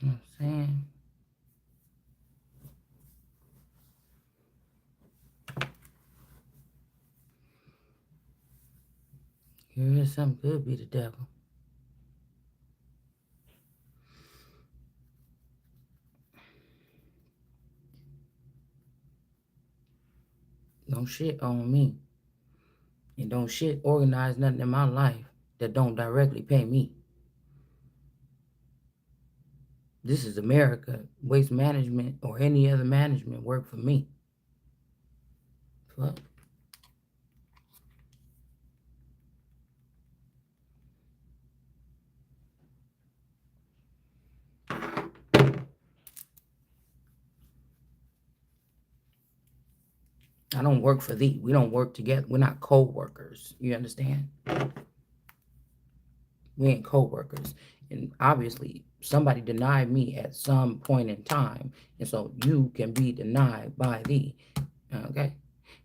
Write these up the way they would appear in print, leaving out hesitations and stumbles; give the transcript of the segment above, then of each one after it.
You know what I'm saying? Here is something could be the devil. Don't shit on me. And don't shit organize nothing in my life that don't directly pay me. This is America. Waste management or any other management work for me. Fuck. I don't work for thee. We don't work together. We're not co-workers. You understand? We ain't co-workers. And obviously, somebody denied me at some point in time. And so you can be denied by thee. Okay?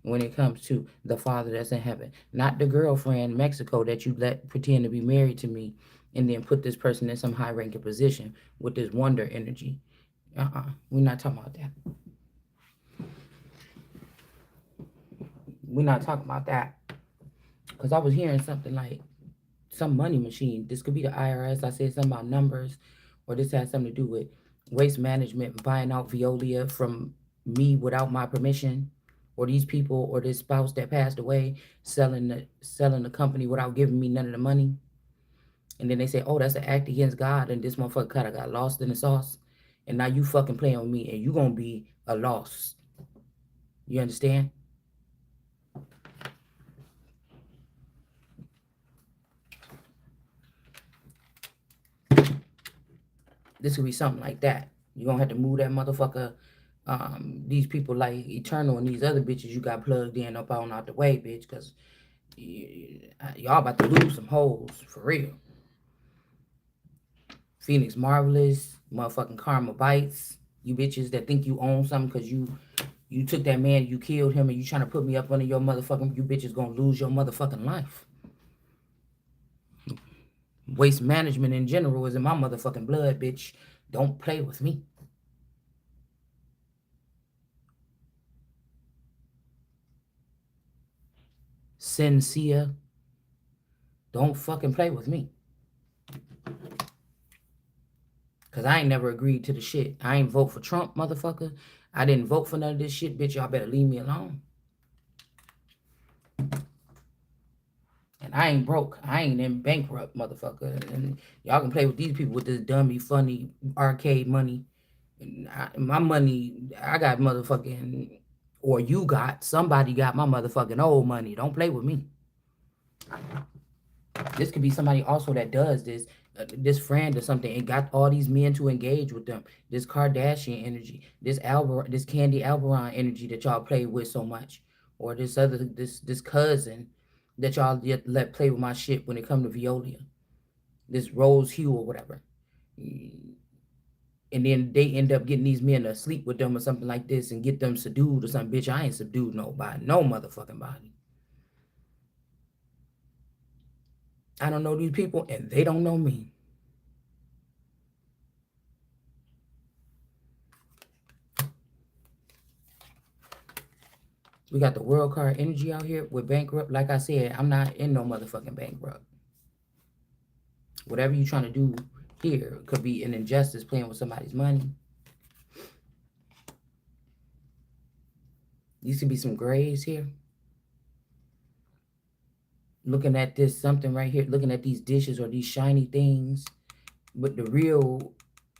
When it comes to the Father that's in heaven, not the girlfriend Mexico that you let pretend to be married to me and then put this person in some high ranking position with this wonder energy. We're not talking about that. We're not talking about that. Because I was hearing something like some money machine. This could be the IRS. I said something about numbers, or this has something to do with waste management, buying out Veolia from me without my permission, or these people or this spouse that passed away selling the company without giving me none of the money. And then they say, oh, that's an act against God, and this motherfucker kind of got lost in the sauce. And now you fucking playing with me, and you gonna be a loss. You understand? This could be something like that. You're gonna have to move that motherfucker. These people like Eternal and these other bitches you got plugged in up on out the way, bitch, because y'all about to lose some hoes for real. Phoenix Marvelous, motherfucking Karma Bites. You bitches that think you own something because you took that man, you killed him, and you trying to put me up under your motherfucking. You bitches gonna lose your motherfucking life. Waste management in general is in my motherfucking blood, bitch. Don't play with me. Sincere. Don't fucking play with me. Cause I ain't never agreed to the shit. I ain't vote for Trump, motherfucker. I didn't vote for none of this shit, bitch. Y'all better leave me alone. And I ain't broke. I ain't in bankrupt, motherfucker. And y'all can play with these people with this dummy, funny arcade money. My money, I got motherfucking, or you got, somebody got my motherfucking old money. Don't play with me. This could be somebody also that does this, this friend or something, and got all these men to engage with them. This Kardashian energy, this Candy Albaron energy that y'all play with so much, or this cousin that y'all let play with my shit when it come to Veolia, this Rose Hue or whatever, and then they end up getting these men to sleep with them or something like this and get them subdued or something. Bitch, I ain't subdued nobody, no motherfucking body. I don't know these people, and they don't know me. We got the world card energy out here with bankrupt. Like I said, I'm not in no motherfucking bankrupt. Whatever you trying to do here could be an injustice playing with somebody's money. These could be some grays here. Looking at this something right here, looking at these dishes or these shiny things, but the real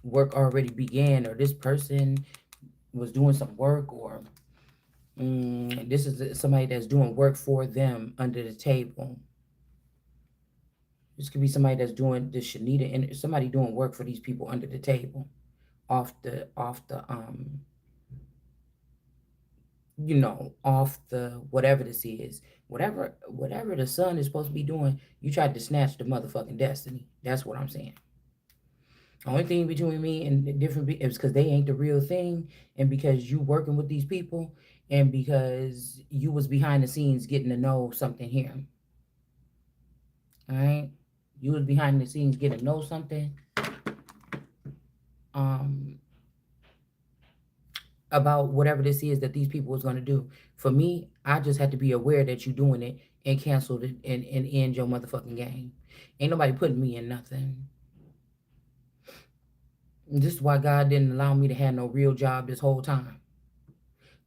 work already began, or this person was doing some work, or this is somebody that's doing work for them under the table. This could be somebody that's doing this Shanita, and somebody doing work for these people under the table, off the off the whatever this is, whatever the sun is supposed to be doing. You tried to snatch the motherfucking destiny. That's what I'm saying. Only thing between me and the different is because they ain't the real thing, and because you working with these people, and because you was behind the scenes getting to know something here. All right, you was behind the scenes getting to know something. um, about whatever this is that these people was gonna do. For me, I just had to be aware that you're doing it and cancel it and end your motherfucking game. Ain't nobody putting me in nothing. This is why God didn't allow me to have no real job this whole time.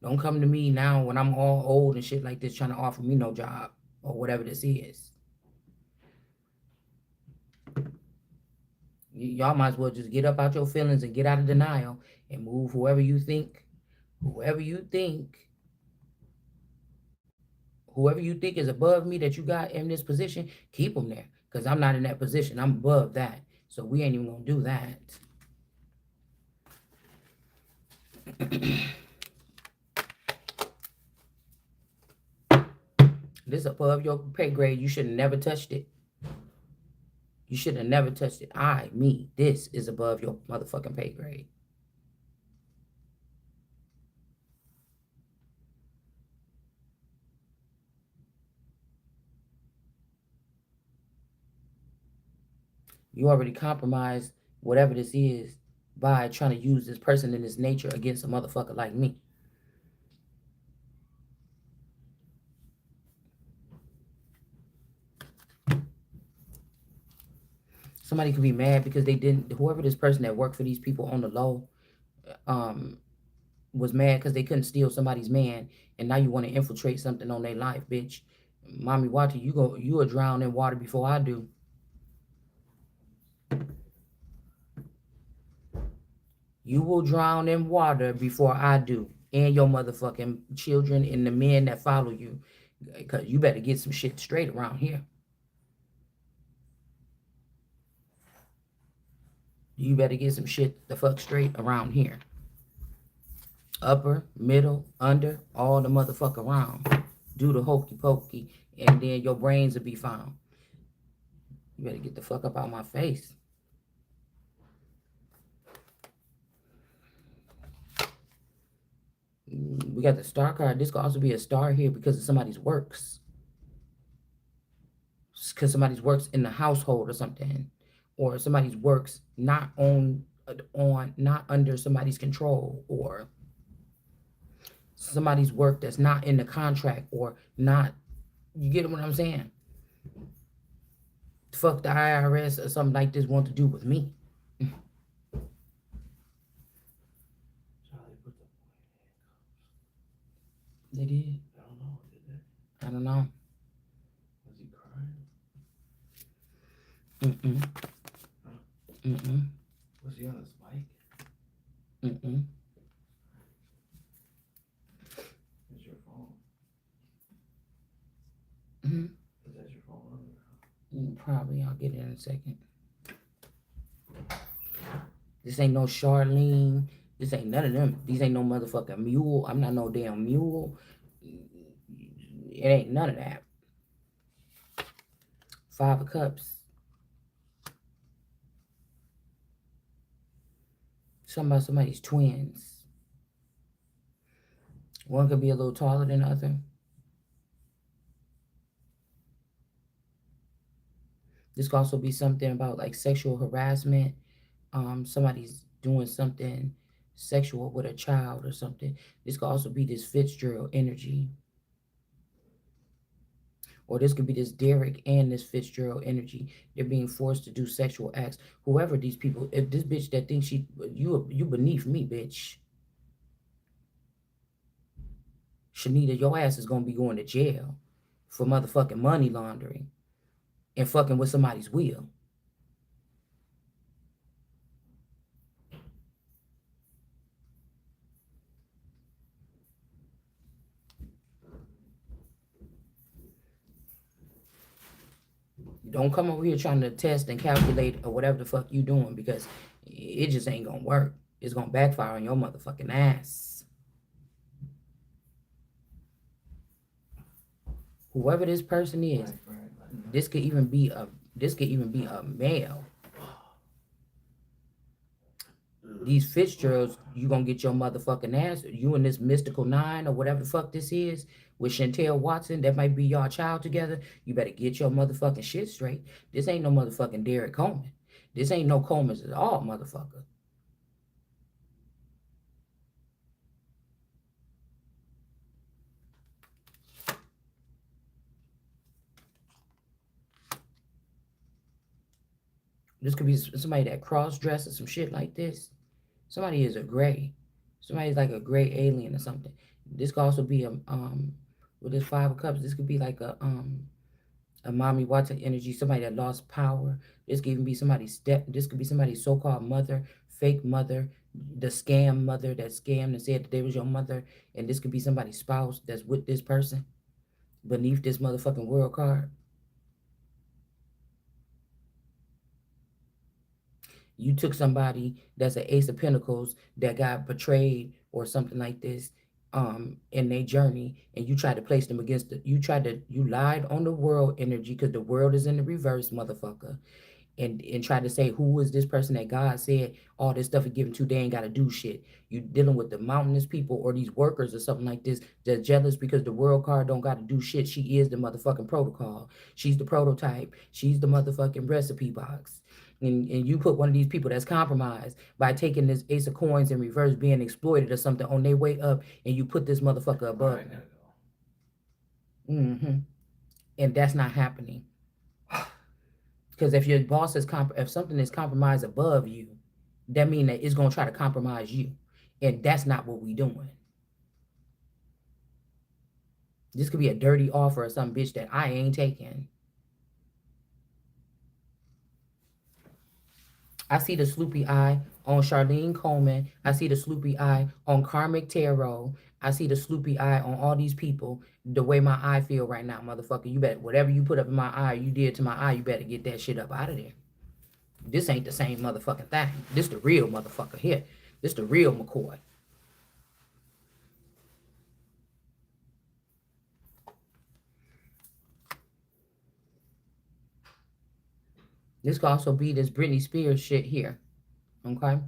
Don't come to me now when I'm all old and shit like this trying to offer me no job or whatever this is. Y'all might as well just get up out your feelings and get out of denial and move whoever you think, whoever you think is above me that you got in this position, keep them there. Because I'm not in that position. I'm above that. So we ain't even going to do that. This above your pay grade. You should have never touched it. You should have never touched it. This is above your motherfucking pay grade. You already compromised whatever this is by trying to use this person and this nature against a motherfucker like me. Somebody could be mad because they didn't, whoever this person that worked for these people on the low, was mad because they couldn't steal somebody's man, and now you want to infiltrate something on their life, bitch. Mommy Water, you will drown in water before I do. You will drown in water before I do. And your motherfucking children and the men that follow you. Because you better get some shit straight around here. You better get some shit the fuck straight around here. Upper, middle, under, all the motherfucker around. Do the hokey pokey, and then your brains will be found. You better get the fuck up out my face. We got the star card. This could also be a star here because of somebody's works. Because somebody's works in the household or something. Or somebody's works not not under somebody's control. Or somebody's work that's not in the contract or not. You get what I'm saying? Fuck the IRS or something like this want to do with me. They did. I don't know. Did they? I don't know. Was he crying? Was he on his mic? Is your phone? Is that your phone? Probably. I'll get it in a second. This ain't no Charlene. This ain't none of them. These ain't no motherfucking mule. I'm not no damn mule. It ain't none of that. 5 of Cups. Somebody's twins. One could be a little taller than the other. This could also be something about like sexual harassment. Somebody's doing something sexual with a child or something. This could also be this Fitzgerald energy. Or this could be this Derek and this Fitzgerald energy. They're being forced to do sexual acts. Whoever these people, if this bitch that thinks you beneath me, bitch. Shanita, your ass is gonna be going to jail for motherfucking money laundering and fucking with somebody's will. Don't come over here trying to test and calculate or whatever the fuck you doing because it just ain't gonna work. It's gonna backfire on your motherfucking ass. Whoever this person is, this could even be a male. These Fitzgeralds, you gonna get your motherfucking ass. You and this mystical 9 or whatever the fuck this is with Chantel Watson, that might be y'all child together. You better get your motherfucking shit straight. This ain't no motherfucking Derek Coleman. This ain't no Coleman's at all, motherfucker. This could be somebody that cross dresses some shit like this. Somebody is a gray. Somebody's like a gray alien or something. This could also be with this 5 of Cups. This could be like a mommy water energy. Somebody that lost power. This could even be somebody's step. This could be somebody's so-called mother, fake mother, the scam mother that scammed and said that they was your mother. And this could be somebody's spouse that's with this person beneath this motherfucking world card. You took somebody that's an Ace of Pentacles that got betrayed or something like this in their journey, and you tried to place them against you lied on the world energy because the world is in the reverse, motherfucker, and try to say who is this person that God said all this stuff is given to, they ain't got to do shit. You dealing with the mountainous people or these workers or something like this that's jealous because the world card don't got to do shit. She is the motherfucking protocol. She's the prototype. She's the motherfucking recipe box. And you put one of these people that's compromised by taking this Ace of Coins in reverse, being exploited or something on their way up, and you put this motherfucker above. Alright, gotta go. Mm-hmm. And that's not happening. Because if your boss is if something is compromised above you, that means that it's gonna try to compromise you, and that's not what we doing. This could be a dirty offer or some bitch that I ain't taking. I see the sloopy eye on Charlene Coleman. I see the sloopy eye on Karmic Tarot. I see the sloopy eye on all these people. The way my eye feel right now, motherfucker. You better, whatever you put up in my eye, you did to my eye, you better get that shit up out of there. This ain't the same motherfucking thing. This the real motherfucker here. This the real McCoy. This could also be this Britney Spears shit here. Okay?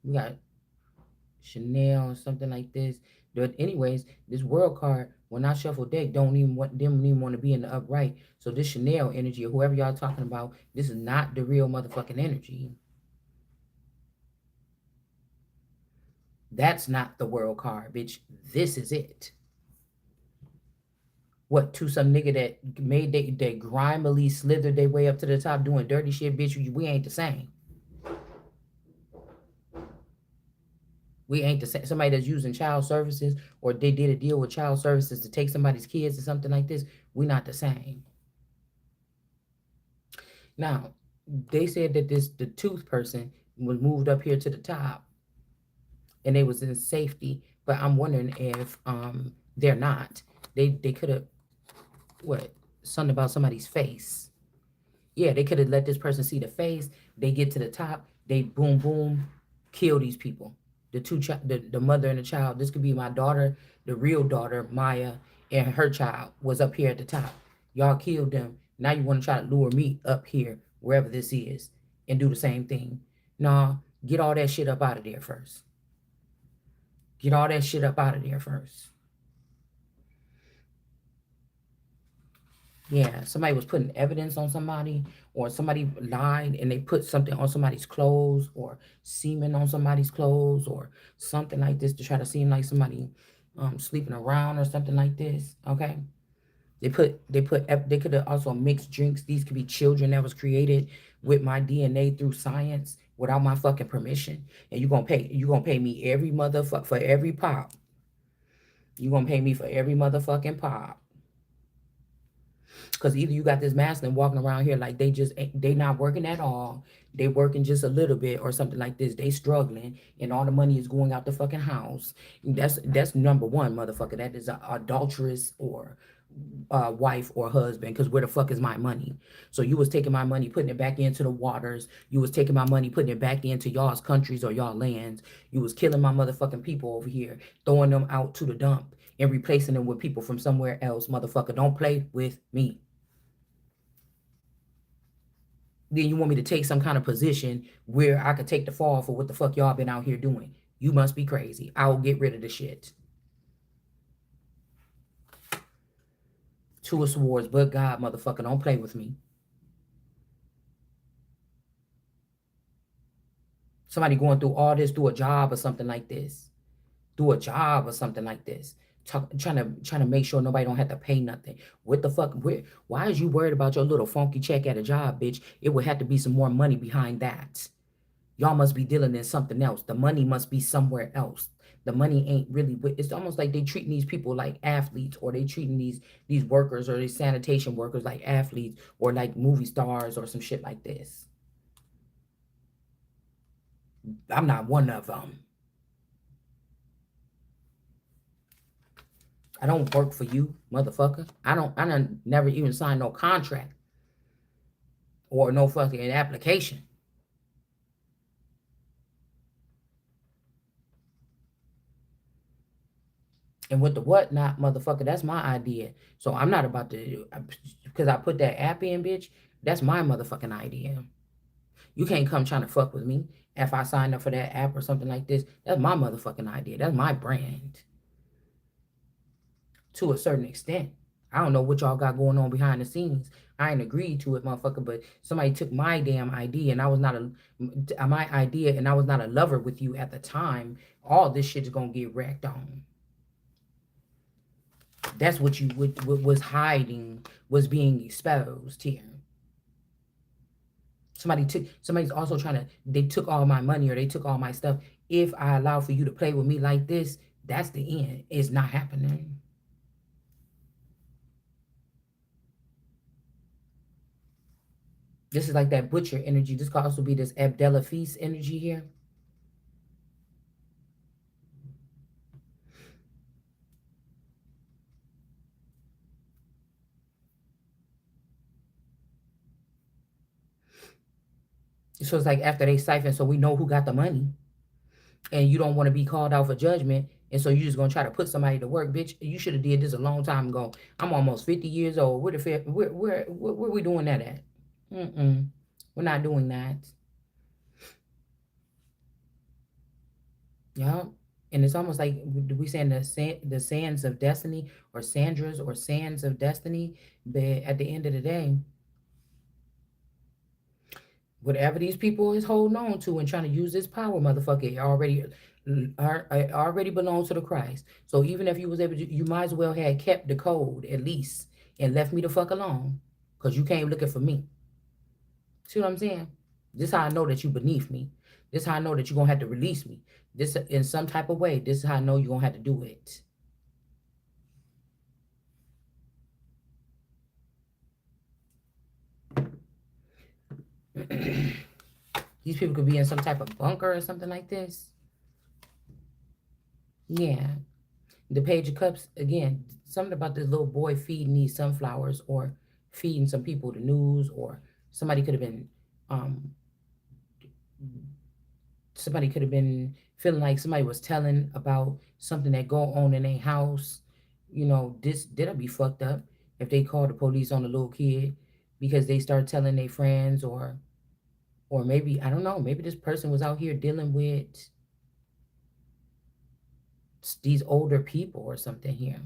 We got Chanel or something like this. But anyways, this world card, when I shuffle deck, don't even want to be in the upright. So this Chanel energy or whoever y'all talking about, this is not the real motherfucking energy. That's not the world card, bitch. This is it. What, to some nigga that made they grimily slithered their way up to the top doing dirty shit, bitch? We ain't the same. We ain't the same. Somebody that's using child services or they did a deal with child services to take somebody's kids or something like this, we not the same. Now, they said that the tooth person was moved up here to the top and they was in safety, but I'm wondering if they're not. They could have what something about somebody's face. Yeah, they could have let this person see the face. They get to the top. They boom boom, kill these people. The mother and the child. This could be my daughter, the real daughter Maya, and her child was up here at the top. Y'all killed them. Now you want to try to lure me up here wherever this is and do the same thing. Nah, get all that shit up out of there first. Get all that shit up out of there first. Yeah, somebody was putting evidence on somebody, or somebody lied and they put something on somebody's clothes, or semen on somebody's clothes, or something like this to try to seem like somebody sleeping around or something like this. Okay, they could have also mixed drinks. These could be children that was created with my DNA through science without my fucking permission. And you gonna pay me every motherfucker for every pop. You gonna pay me for every motherfucking pop. Because either you got this masculine walking around here like they not working at all, they working just a little bit or something like this, they struggling, and all the money is going out the fucking house. That's number one, motherfucker. That is a adulterous or wife or husband, because where the fuck is my money? So you was taking my money, putting it back into the waters. You was taking my money, putting it back into y'all's countries or y'all lands. You was killing my motherfucking people over here, throwing them out to the dump and replacing them with people from somewhere else. Motherfucker, don't play with me. Then you want me to take some kind of position where I could take the fall for what the fuck y'all been out here doing. You must be crazy. I'll get rid of the shit. Two of Swords, but God, motherfucker, don't play with me. Somebody going through all this, do a job or something like this. Do a job or something like this. trying to make sure nobody don't have to pay nothing. What the fuck? Why is you worried about your little funky check at a job, bitch? It would have to be some more money behind that. Y'all must be dealing in something else. The money must be somewhere else. The money ain't really. It's almost like they treating these people like athletes, or they treating these workers or these sanitation workers like athletes or like movie stars or some shit like this. I'm not one of them. I don't work for you, motherfucker. I don't never even signed no contract or no fucking application. And with the whatnot, motherfucker, that's my idea. So I'm not about to, because I put that app in, bitch. That's my motherfucking idea. You can't come trying to fuck with me if I signed up for that app or something like this. That's my motherfucking idea. That's my brand to a certain extent. I don't know what y'all got going on behind the scenes. I ain't agreed to it, motherfucker, but somebody took my damn idea and I was not my idea and I was not a lover with you at the time. All this shit is gonna get wrecked on. That's what you what was hiding, was being exposed here. Somebody's also trying to, they took all my money or they took all my stuff. If I allow for you to play with me like this, that's the end. It's not happening. This is like that butcher energy. This could also be this Abdella Feast energy here. So it's like after they siphon, so we know who got the money, and you don't want to be called out for judgment, and so you're just gonna try to put somebody to work, bitch. You should have did this a long time ago. I'm almost 50 years old. Where we doing that at? Mm-mm. We're not doing that. Yeah. And it's almost like we saying the sands of destiny or Sandra's or sands of destiny. But at the end of the day, whatever these people is holding on to and trying to use this power, motherfucker, it already belongs to the Christ. So even if you was able to, you might as well have kept the code at least and left me the fuck alone, because you came looking for me. See what I'm saying? This is how I know that you beneath me. This is how I know that you're gonna have to release me. This in some type of way. This is how I know you're gonna have to do it. These people could be in some type of bunker or something like this. Yeah. The Page of Cups, again, something about this little boy feeding these sunflowers or feeding some people the news, or somebody could have been um somebody could have been feeling like somebody was telling about something that go on in a house. This that'll be fucked up if they call the police on the little kid because they start telling their friends, or maybe, I don't know, maybe this person was out here dealing with these older people or something here.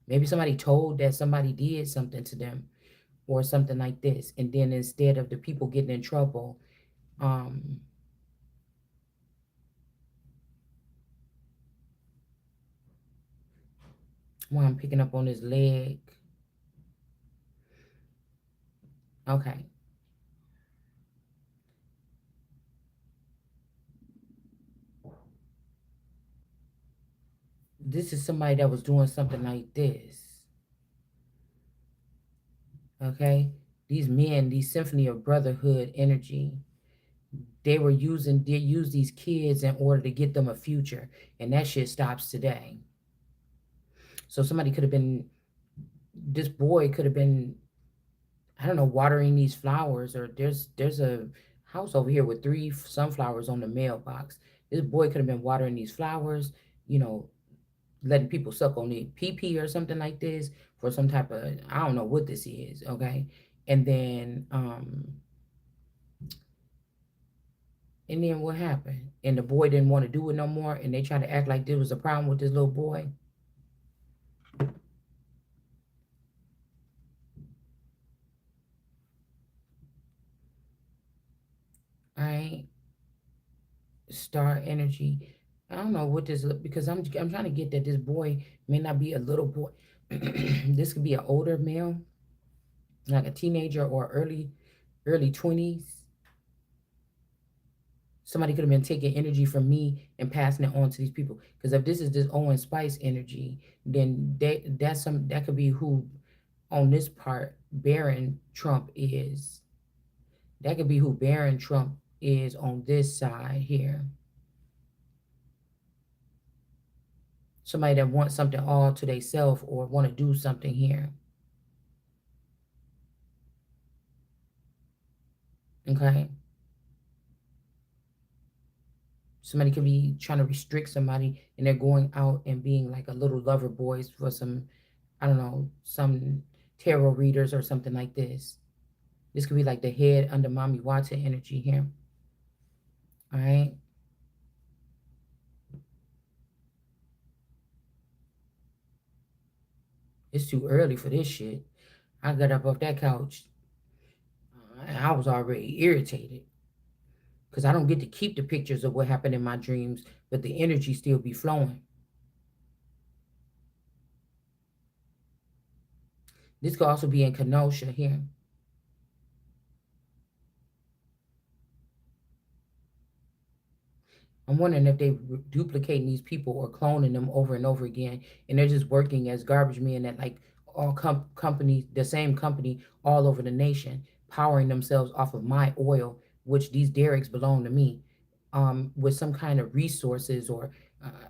Maybe somebody told that somebody did something to them or something like this. And then instead of the people getting in trouble, um, while I'm picking up on his leg. Okay. This is somebody that was doing something like this. Okay. These men, these symphony of brotherhood energy, they use these kids in order to get them a future. And that shit stops today. So somebody could have been, this boy could have been, I don't know, watering these flowers, or there's a house over here with 3 sunflowers on the mailbox. This boy could have been watering these flowers, you know, letting people suck on the pee or something like this for some type of, I don't know what this is, okay? And then what happened? And the boy didn't want to do it no more, and they tried to act like there was a problem with this little boy. All right, star energy. I don't know what this because I'm trying to get that this boy may not be a little boy. This could be an older male, like a teenager or early 20s. Somebody could have been taking energy from me and passing it on to these people. Because if this is this Owen Spice energy, then that could be who on this part Baron Trump is. That could be who Baron Trump is on this side here. Somebody that wants something all to themselves or want to do something here. Okay. Somebody could be trying to restrict somebody and they're going out and being like a little lover boys for some, I don't know, some tarot readers or something like this. This could be like the head under Mommy Watson energy here. All right. It's too early for this shit. I got up off that couch. I was already irritated because I don't get to keep the pictures of what happened in my dreams, but the energy still be flowing. This could also be in Kenosha here. I'm wondering if they duplicating these people or cloning them over and over again, and they're just working as garbage men at like all companies, the same company all over the nation, powering themselves off of my oil, which these derricks belong to me, with some kind of resources or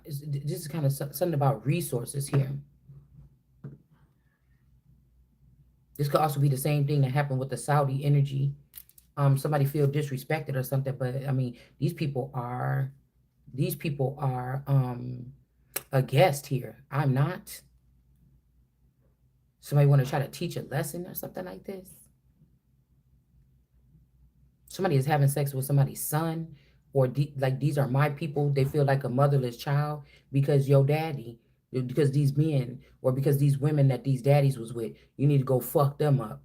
this is kind of something about resources here. This could also be the same thing that happened with the Saudi energy. Somebody feel disrespected or something, but I mean, these people are a guest here. I'm not. Somebody want to try to teach a lesson or something like this. Somebody is having sex with somebody's son, or like these are my people. They feel like a motherless child because your daddy, because these men, or because these women that these daddies was with, you need to go fuck them up.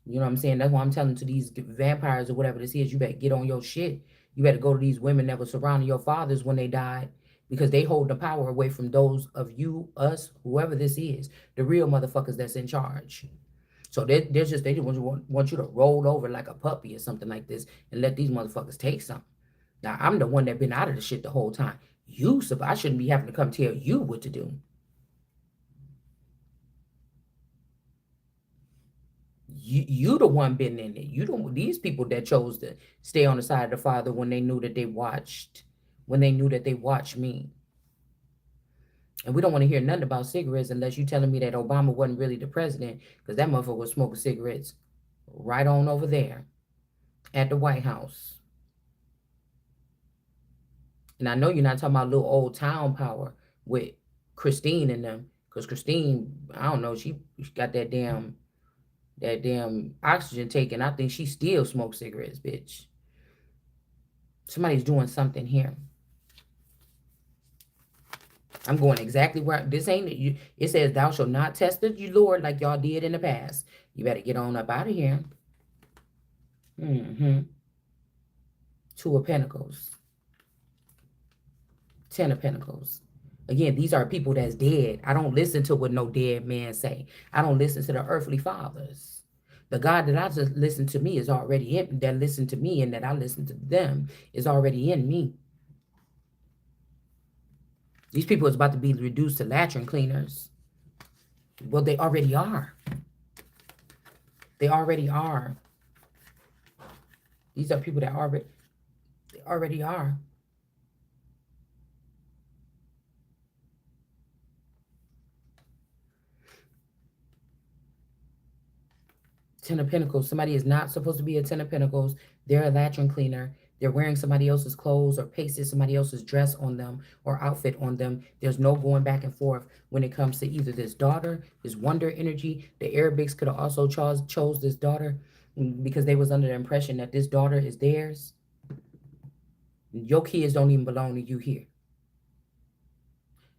You know what I'm saying? That's why I'm telling to these vampires or whatever this is, you better get on your shit. You better go to these women that were surrounding your fathers when they died because they hold the power away from those of you, us, whoever this is, the real motherfuckers that's in charge. So there's just, they just want you to roll over like a puppy or something like this and let these motherfuckers take something. Now, I'm the one that been out of the shit the whole time. I shouldn't be having to come tell you what to do. You the one been in it. You don't these people that chose to stay on the side of the Father when they knew that they watched me. And we don't want to hear nothing about cigarettes unless you telling me that Obama wasn't really the president, because that motherfucker was smoking cigarettes right on over there at the White House. And I know you're not talking about little old town power with Christine and them, because Christine, I don't know, she got that damn oxygen taken. I think she still smokes cigarettes, bitch. Somebody's doing something here. I'm going exactly where this ain't you. It says, "Thou shalt not test the Lord like y'all did in the past." You better get on up out of here. Mm-hmm. Two of Pentacles, 10 of Pentacles. Again, these are people that's dead. I don't listen to what no dead man say. I don't listen to the earthly fathers. The God that I just listen to me is already in, that listen to me and that I listen to them is already in me. These people is about to be reduced to latrine cleaners. Well, they already are. They already are. These are people that already are. 10 of Pentacles. Somebody is not supposed to be a 10 of Pentacles. They're a latrine cleaner. They're wearing somebody else's clothes or pasted somebody else's dress on them or outfit on them. There's no going back and forth when it comes to either this daughter, this wonder energy. The Arabics could have also chose this daughter because they was under the impression that this daughter is theirs. Your kids don't even belong to you here.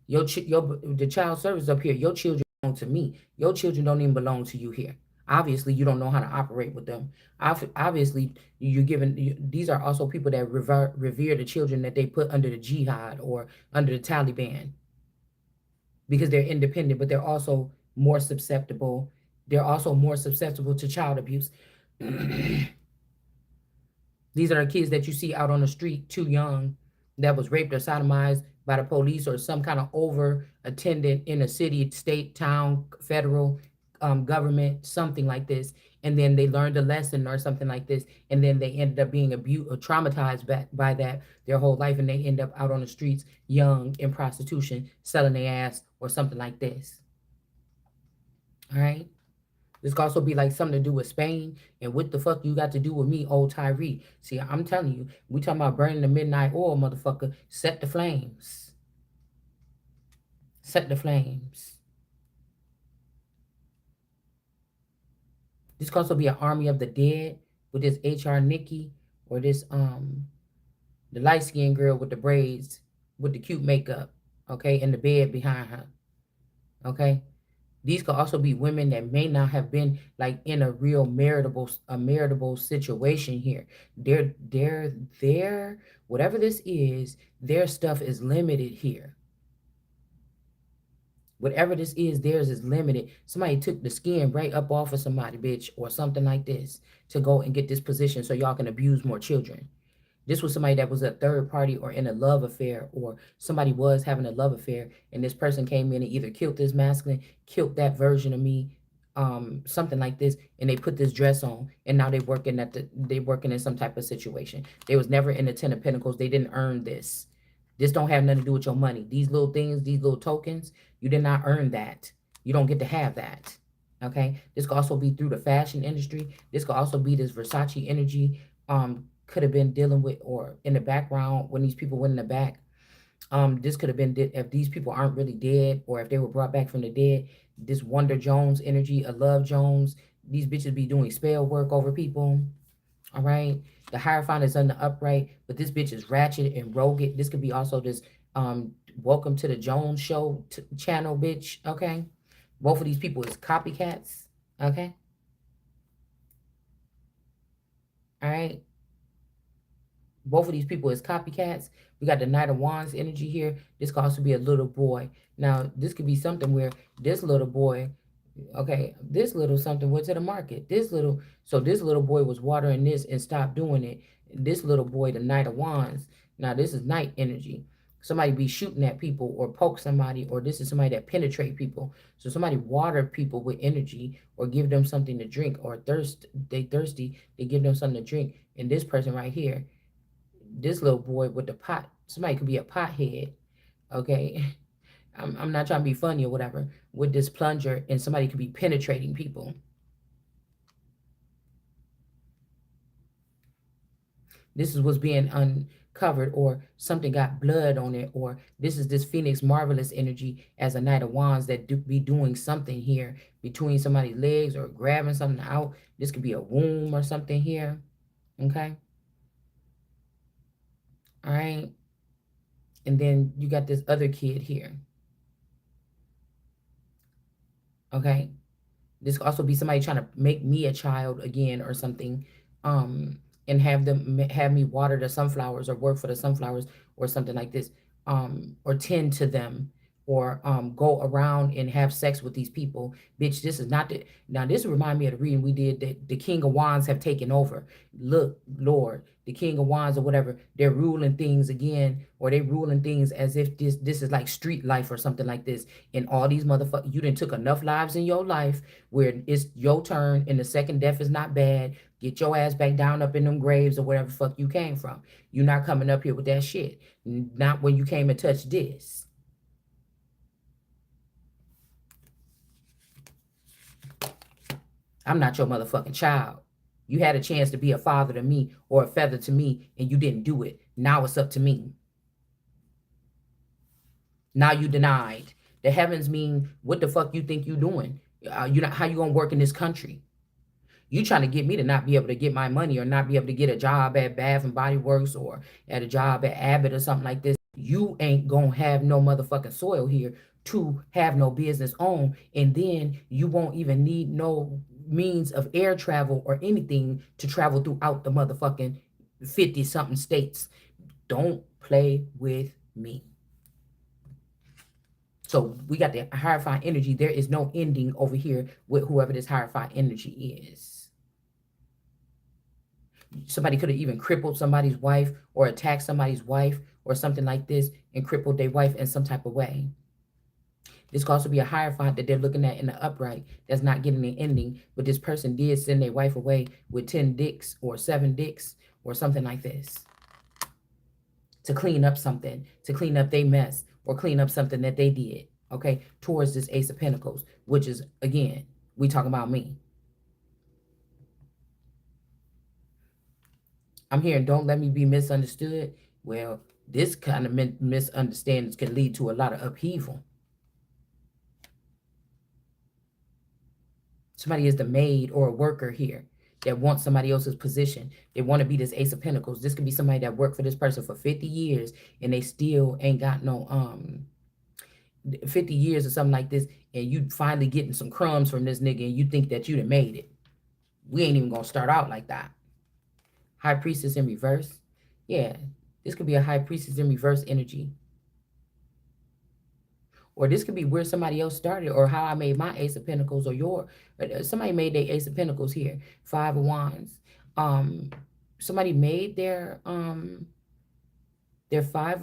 The child service up here, your children belong to me. Your children don't even belong to you here. Obviously, you don't know how to operate with them. Obviously, you're given. These are also people that revere the children that they put under the jihad or under the Taliban because they're independent, but they're also more susceptible. They're also more susceptible to child abuse. These are the kids that you see out on the street too young that was raped or sodomized by the police or some kind of over attendant in a city, state, town, federal government, something like this. And then they learned a lesson or something like this. And then they ended up being abused or traumatized by that their whole life. And they end up out on the streets young in prostitution, selling their ass or something like this. All right. This could also be like something to do with Spain. And what the fuck you got to do with me, old Tyree? See, I'm telling you, we talking about burning the midnight oil, motherfucker. Set the flames. Set the flames. This could also be an army of the dead with this HR Nikki or this the light skinned girl with the braids with the cute makeup, okay, and the bed behind her. Okay. These could also be women that may not have been like in a real maritable situation here. They're whatever this is, their stuff is limited here. Whatever this is, theirs is limited. Somebody took the skin right up off of somebody, bitch, or something like this to go and get this position so y'all can abuse more children. This was somebody that was a third party or in a love affair, or somebody was having a love affair, and this person came in and either killed this masculine, killed that version of me, something like this, and they put this dress on, and now they working in some type of situation. They was never in the Ten of Pentacles. They didn't earn this. This don't have nothing to do with your money. These little things, these little tokens, you did not earn that. You don't get to have that. Okay. This could also be through the fashion industry. This could also be this Versace energy. Could have been dealing with or in the background when these people went in the back. This could have been if these people aren't really dead or if they were brought back from the dead. This Wonder Jones energy, a Love Jones. These bitches be doing spell work over people. All right. The Hierophant is on the upright, but this bitch is ratchet and rogue. This could be also this Welcome to the Jones Show channel, bitch. Okay. Both of these people is copycats. Okay. All right. Both of these people is copycats. We got the Knight of Wands energy here. This could also be a little boy. Now, this could be something where this little boy, okay, this little something went to the market. This little boy was watering this and stopped doing it. This little boy, the Knight of Wands. Now, this is night energy. Somebody be shooting at people or poke somebody, or this is somebody that penetrate people. So somebody water people with energy or give them something to drink or they thirsty, they give them something to drink. And this person right here, this little boy with the pot, somebody could be a pothead, okay? I'm not trying to be funny or whatever, with this plunger, and somebody could be penetrating people. This is what's being uncovered, or something got blood on it, or this is this Phoenix Marvelous energy as a Knight of Wands that be doing something here between somebody's legs or grabbing something out. This could be a womb or something here, okay? All right. And then you got this other kid here. Okay. This could also be somebody trying to make me a child again or something. And have me water the sunflowers or work for the sunflowers or something like this. Or tend to them or go around and have sex with these people. Bitch, this is not the now this remind me of the reading we did that the King of Wands have taken over. Look, Lord, the King of Wands or whatever, they're ruling things again, or they ruling things as if this is like street life or something like this. And all these motherfuckers, you done took enough lives in your life where it's your turn and the second death is not bad. Get your ass back down up in them graves or whatever the fuck you came from. You're not coming up here with that shit. Not when you came and touched this. I'm not your motherfucking child. You had a chance to be a father to me or a feather to me, and you didn't do it. Now it's up to me. Now you denied. The heavens mean, what the fuck you think you doing? You not how you gonna work in this country? You trying to get me to not be able to get my money or not be able to get a job at Bath and Body Works or at a job at Abbott or something like this. You ain't gonna have no motherfucking soil here to have no business on, and then you won't even need no means of air travel or anything to travel throughout the motherfucking 50 something states. Don't play with me. So we got the hierophant energy. There is no ending over here with whoever this hierophant energy is. Somebody could have even crippled somebody's wife or attacked somebody's wife or something like this and crippled their wife in some type of way. This could also be a hierophant that they're looking at in the upright that's not getting an ending, but this person did send their wife away with 10 dicks or 7 dicks or something like this to clean up something, to clean up their mess or clean up something that they did, okay, towards this Ace of Pentacles, which is, again, we talking about me. I'm hearing, don't let me be misunderstood. Well, this kind of misunderstandings can lead to a lot of upheaval. Somebody is the maid or a worker here that wants somebody else's position. They want to be this Ace of Pentacles. This could be somebody that worked for this person for 50 years and they still ain't got no 50 years or something like this, and you finally getting some crumbs from this nigga and you think that you done made it. We ain't even gonna start out like that. High Priestess in reverse. Yeah, this could be a High Priestess in reverse energy. Or this could be where somebody else started, or how I made my Ace of Pentacles, or somebody made their Ace of Pentacles here. 5 of Wands. Somebody made their 5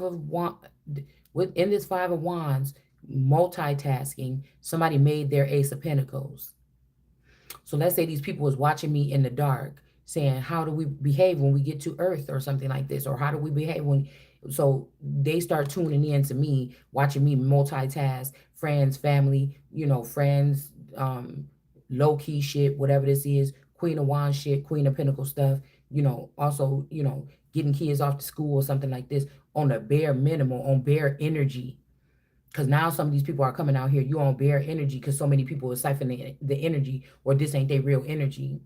of Wands. Within this 5 of Wands, multitasking, somebody made their Ace of Pentacles. So let's say these people was watching me in the dark, saying, how do we behave when we get to Earth or something like this? Or how do we behave when... So they start tuning in to me, watching me multitask, friends, family, friends, low-key shit, whatever this is, Queen of Wands shit, Queen of Pentacles stuff, also, getting kids off to school or something like this on a bare minimum, on bare energy. Because now some of these people are coming out here, you on bare energy because so many people are siphoning the energy, or this ain't their real energy.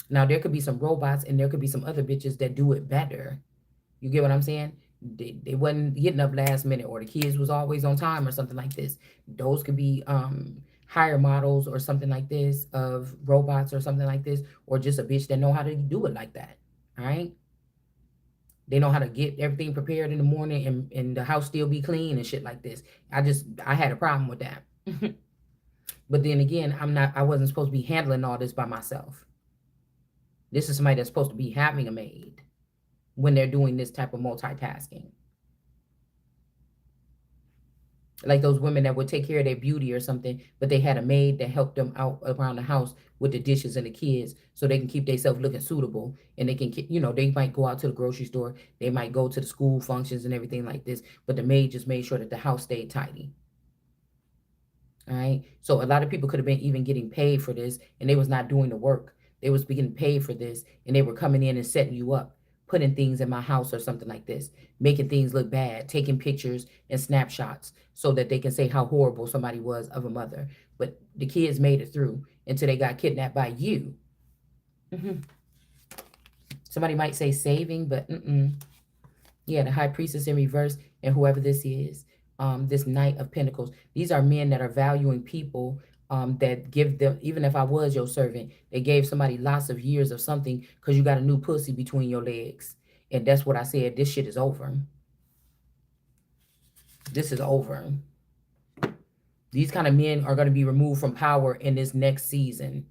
Now, there could be some robots and there could be some other bitches that do it better. You get what I'm saying? They wasn't getting up last minute, or the kids was always on time or something like this. Those could be higher models or something like this of robots or something like this, or just a bitch that know how to do it like that. All right? They know how to get everything prepared in the morning and the house still be clean and shit like this. I had a problem with that. But then again, I wasn't supposed to be handling all this by myself. This is somebody that's supposed to be having a maid when they're doing this type of multitasking. Like those women that would take care of their beauty or something, but they had a maid that helped them out around the house with the dishes and the kids so they can keep themselves looking suitable. And they can, they might go out to the grocery store. They might go to the school functions and everything like this. But the maid just made sure that the house stayed tidy. All right. So a lot of people could have been even getting paid for this, and they was not doing the work. They was getting paid for this, and they were coming in and setting you up, putting things in my house or something like this, making things look bad, taking pictures and snapshots so that they can say how horrible somebody was of a mother. But the kids made it through until they got kidnapped by you. Somebody might say saving, but yeah, the High Priestess in reverse and whoever this is. This Knight of Pentacles. These are men that are valuing people, that give them, even if I was your servant, they gave somebody lots of years of something because you got a new pussy between your legs. And that's what I said. This shit is over. This is over. These kind of men are going to be removed from power in this next season.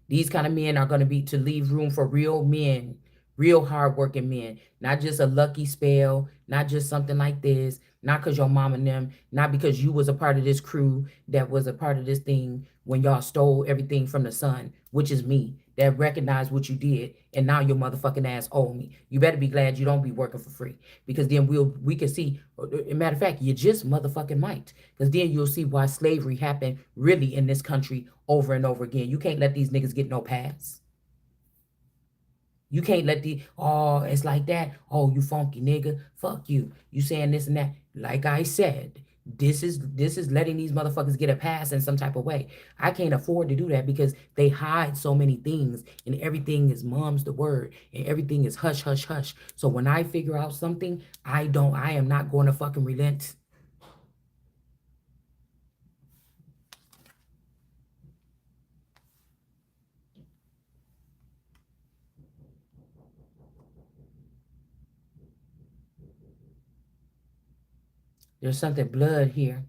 These kind of men are going to be to leave room for real men, real hardworking men, not just a lucky spell, not just something like this, not because your mom and them, not because you was a part of this crew that was a part of this thing when y'all stole everything from the sun, which is me, that recognized what you did, and now your motherfucking ass owe me. You better be glad you don't be working for free, because then we can see, matter of fact, you just motherfucking might, because then you'll see why slavery happened really in this country over and over again. You can't let these niggas get no pass. You can't let it's like that. Oh, you funky nigga. Fuck you. You saying this and that. Like I said, this is letting these motherfuckers get a pass in some type of way. I can't afford to do that because they hide so many things and everything is mom's the word and everything is hush, hush, hush. So when I figure out something, I am not going to fucking relent. There's something blood here.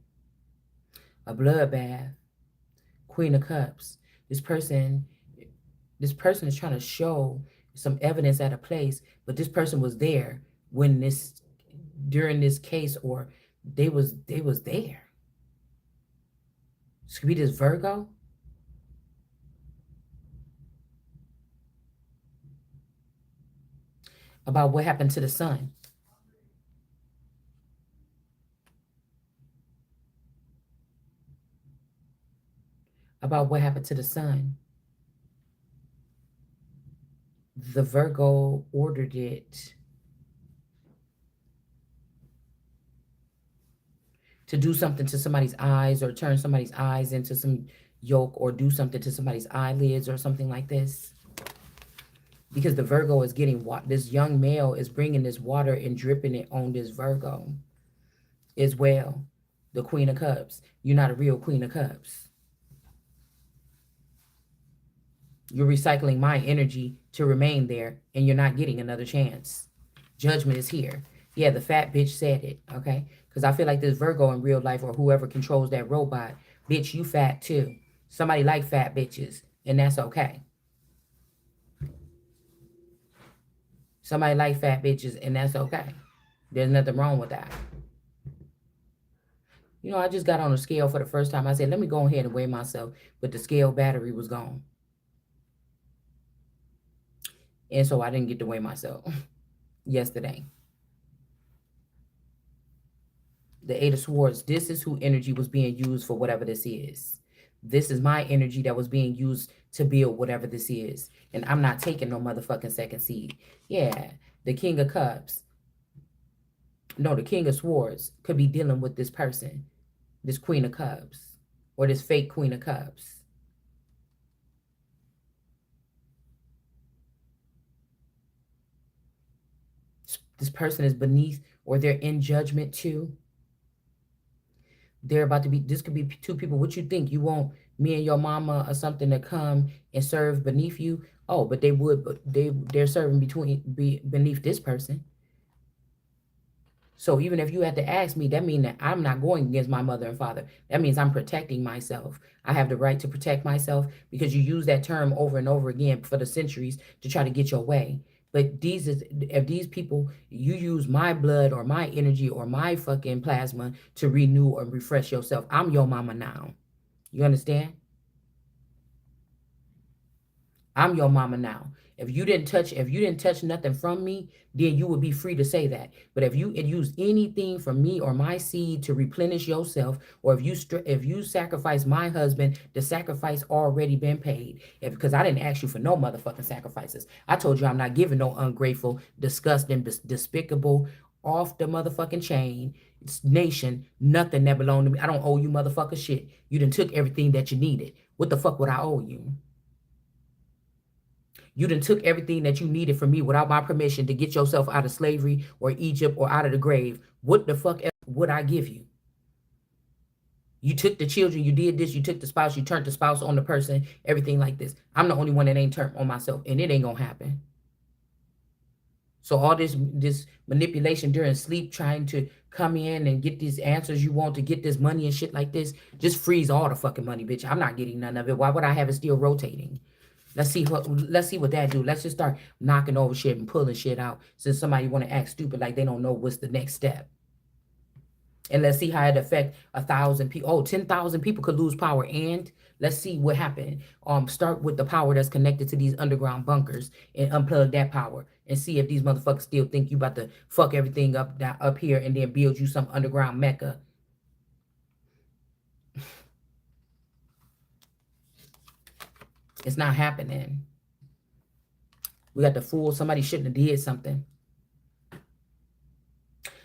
A bloodbath. Queen of Cups. This person, this person is trying to show some evidence at a place, but this person was there when this during this case, or they was there. This could be this Virgo. About what happened to the sun. About what happened to the sun. The Virgo ordered it to do something to somebody's eyes, or turn somebody's eyes into some yolk, or do something to somebody's eyelids or something like this. Because the Virgo is getting this young male is bringing this water and dripping it on this Virgo as well. The Queen of Cups. You're not a real Queen of Cups. You're recycling my energy to remain there, and you're not getting another chance. Judgment is here. Yeah, the fat bitch said it, okay? Because I feel like this Virgo in real life, or whoever controls that robot, bitch, you fat too. Somebody like fat bitches, and that's okay. Somebody like fat bitches, and that's okay. There's nothing wrong with that. You know, I just got on a scale for the first time. I said, let me go ahead and weigh myself, but the scale battery was gone. And so I didn't get to weigh myself yesterday. The Eight of Swords, this is who energy was being used for whatever this is. This is my energy that was being used to build whatever this is. And I'm not taking no motherfucking second seed. Yeah, the King of Cups. No, the King of Swords could be dealing with this person, this Queen of Cups, or this fake Queen of Cups. This person is beneath, or they're in judgment too. They're about to be, this could be two people. What you think? You want me and your mama or something to come and serve beneath you? Oh, but they would, but they're serving beneath this person. So even if you had to ask me, that means that I'm not going against my mother and father. That means I'm protecting myself. I have the right to protect myself, because you use that term over and over again for the centuries to try to get your way. But if these people, you use my blood or my energy or my fucking plasma to renew or refresh yourself. I'm your mama now. You understand? I'm your mama now. If you didn't touch nothing from me, then you would be free to say that. But if you use anything from me or my seed to replenish yourself, or if you sacrifice my husband, the sacrifice already been paid. Because I didn't ask you for no motherfucking sacrifices. I told you I'm not giving no ungrateful, disgusting, despicable, off the motherfucking chain nation nothing that belonged to me. I don't owe you motherfucker shit. You done took everything that you needed. What the fuck would I owe you? You done took everything that you needed from me without my permission to get yourself out of slavery or Egypt or out of the grave. What the fuck else would I give you? You took the children, you did this, you took the spouse, you turned the spouse on the person, everything like this. I'm the only one that ain't turned on myself, and it ain't gonna happen. So all this manipulation during sleep, trying to come in and get these answers you want to get this money and shit like this, just freeze all the fucking money, bitch. I'm not getting none of it. Why would I have it still rotating? Let's see what that do. Let's just start knocking over shit and pulling shit out, since somebody want to act stupid like they don't know what's the next step. And let's see how it affect 1,000 people. Oh, 10,000 people could lose power. And let's see what happened. Start with the power that's connected to these underground bunkers and unplug that power, and see if these motherfuckers still think you about to fuck everything up here and then build you some underground mecca. It's not happening. We got the fool. Somebody shouldn't have did something.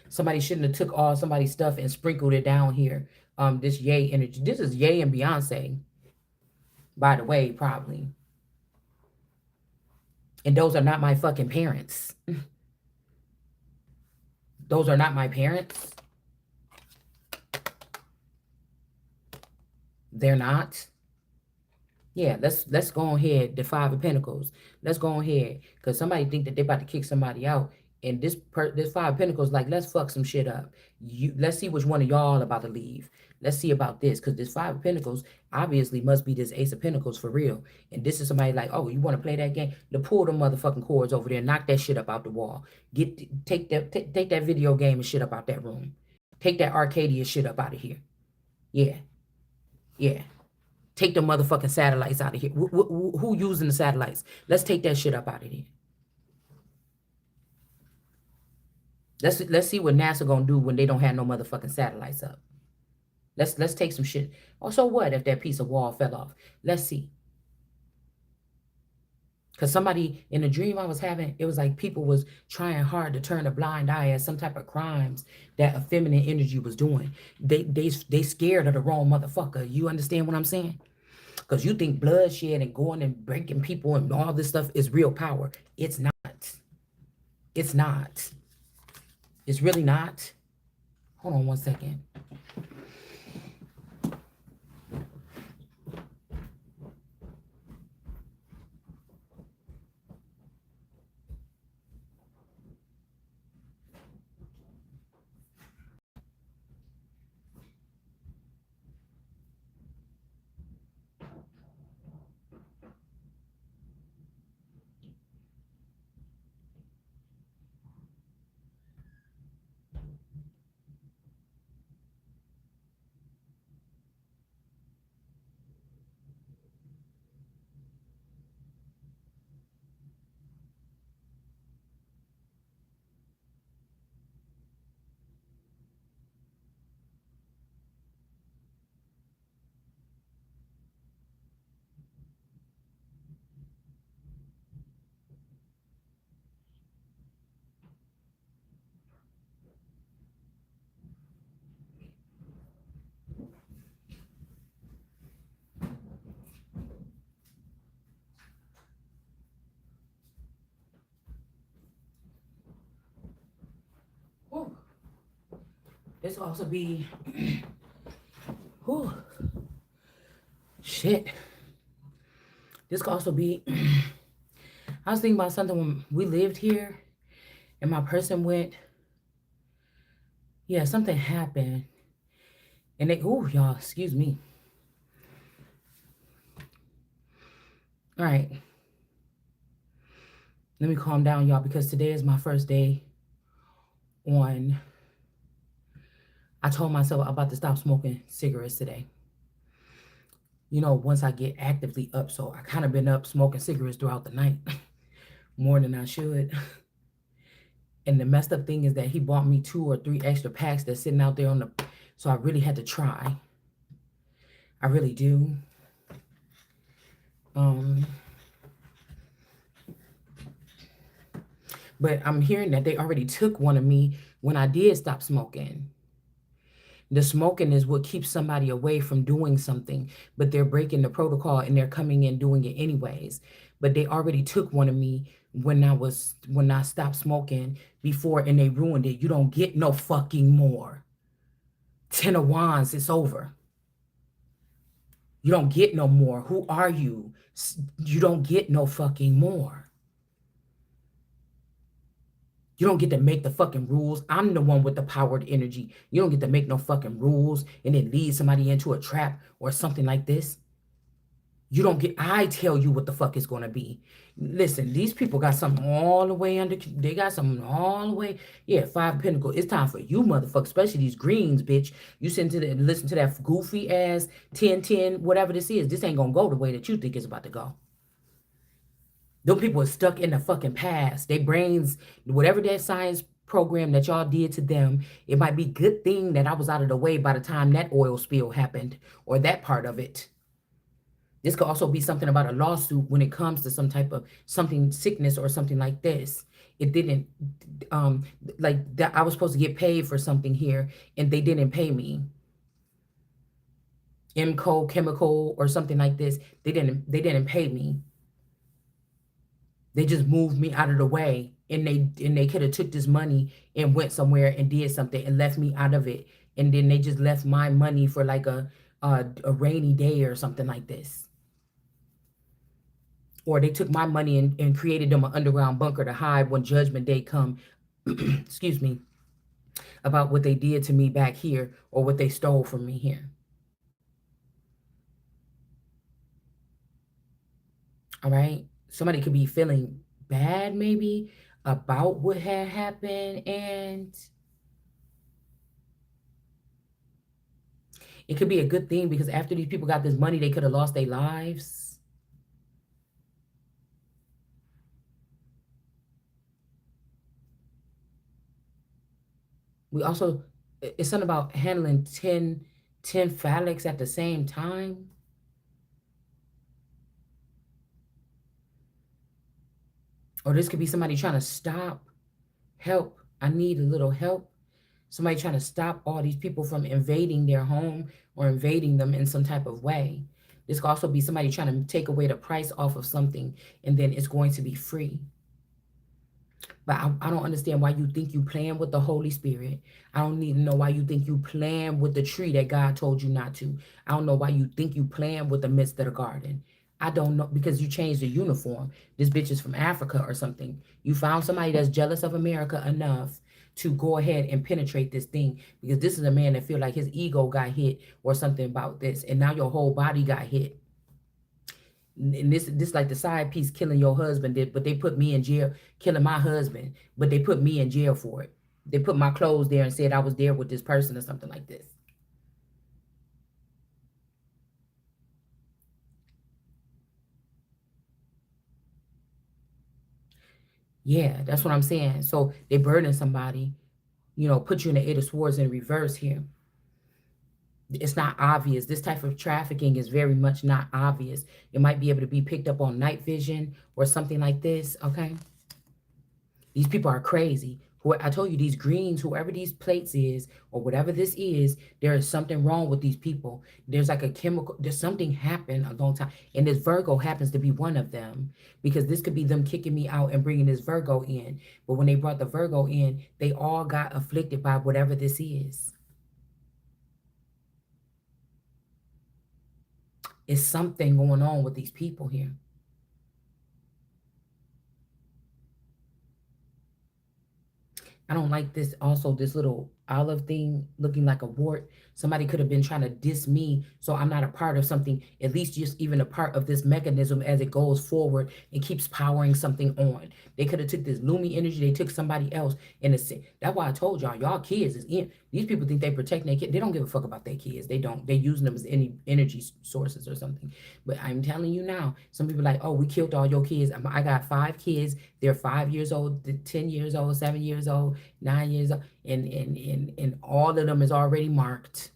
Somebody shouldn't have took all somebody's stuff and sprinkled it down here. This Ye energy. This is Ye and Beyonce, by the way, probably. And those are not my fucking parents. Those are not my parents. They're not. Yeah, let's go ahead. The Five of Pentacles. Let's go ahead. Because somebody think that they're about to kick somebody out. And this Five of Pentacles, like, let's fuck some shit up. Let's see which one of y'all about to leave. Let's see about this, because this Five of Pentacles obviously must be this Ace of Pentacles for real. And this is somebody like, oh, you want to play that game? To pull them motherfucking cords over there, knock that shit up out the wall. Take that video game and shit up out that room. Take that Arcadia shit up out of here. Yeah, yeah. Take the motherfucking satellites out of here. Who using the satellites? Let's take that shit up out of here. Let's see what NASA gonna do when they don't have no motherfucking satellites up. Let's take some shit. Oh, so what if that piece of wall fell off? Let's see. Because somebody in a dream I was having, it was like people was trying hard to turn a blind eye at some type of crimes that a feminine energy was doing. They scared of the wrong motherfucker. You understand what I'm saying? Because you think bloodshed and going and breaking people and all this stuff is real power. It's not. It's not. It's really not. Hold on one second. Whew. This will also be, whew, shit. This could also be, I was thinking about something when we lived here and my person went, yeah, something happened. And they, ooh, y'all, excuse me. All right. Let me calm down, y'all, because today is my first day on, I told myself I'm about to stop smoking cigarettes today. You know, once I get actively up, so I kind of been up smoking cigarettes throughout the night, more than I should. And the messed up thing is that he bought me 2 or 3 extra packs that's sitting out there on the, so I really had to try. I really do. But I'm hearing that they already took one of me when I did stop smoking. The smoking is what keeps somebody away from doing something, but they're breaking the protocol and they're coming in doing it anyways. But they already took one of me when I stopped smoking before, and they ruined it. You don't get no fucking more. 10 of Wands, it's over. You don't get no more. Who are you? You don't get no fucking more. You don't get to make the fucking rules. I'm the one with the powered energy. You don't get to make no fucking rules and then lead somebody into a trap or something like this. You don't get, I tell you what the fuck is going to be. Listen, these people got something all the way under, they got something all the way. Yeah, 5 of Pentacles. It's time for you, motherfucker, especially these greens, bitch. You listen to that goofy ass 1010, whatever this is. This ain't going to go the way that you think it's about to go. Those people are stuck in the fucking past. Their brains, whatever that science program that y'all did to them, it might be good thing that I was out of the way by the time that oil spill happened, or that part of it. This could also be something about a lawsuit when it comes to some type of sickness or something like this. It didn't, like that. I was supposed to get paid for something here and they didn't pay me. Emco chemical or something like this. They didn't pay me. They just moved me out of the way, and they could have took this money and went somewhere and did something and left me out of it. And then they just left my money for like a rainy day or something like this. Or they took my money and created them an underground bunker to hide when Judgment Day come. excuse me, about what they did to me back here or what they stole from me here. All right. Somebody could be feeling bad maybe about what had happened, and it could be a good thing because after these people got this money, they could have lost their lives. We also, it's something about handling ten phallics at the same time. Or this could be somebody trying to stop, help. I need a little help. Somebody trying to stop all these people from invading their home or invading them in some type of way. This could also be somebody trying to take away the price off of something and then it's going to be free. But I don't understand why you think you playing with the Holy Spirit. I don't need to know why you think you playing with the tree that God told you not to. I don't know why you think you playing with the midst of the garden. I don't know because you changed the uniform. This bitch is from Africa or something. You found somebody that's jealous of America enough to go ahead and penetrate this thing because this is a man that feel like his ego got hit or something about this, and now your whole body got hit. And this like the side piece killing your husband did, but they put me in jail, killing my husband, but they put me in jail for it. They put my clothes there and said I was there with this person or something like this. Yeah, that's what I'm saying. So they burden somebody, put you in the eight of swords in reverse here. It's not obvious. This type of trafficking is very much not obvious. It might be able to be picked up on night vision or something like this. Okay. These people are crazy. Who I told you, these greens, whoever these plates is, or whatever this is, there is something wrong with these people. There's like a chemical, there's something happened a long time. And this Virgo happens to be one of them because this could be them kicking me out and bringing this Virgo in. But when they brought the Virgo in, they all got afflicted by whatever this is. It's something going on with these people here. I don't like this also, this little olive thing looking like a wart. Somebody could have been trying to diss me so I'm not a part of something, at least just even a part of this mechanism as it goes forward and keeps powering something on. They could have took this Lumi energy, they took somebody else and it's that's why I told y'all kids is in. These people think they protect their kids. They don't give a fuck about their kids. They don't. They using them as any energy sources or something. But I'm telling you now, some people are like, oh, we killed all your kids. I got 5 kids. They're 5 years old, 10 years old, 7 years old, 9 years old, and all of them is already marked.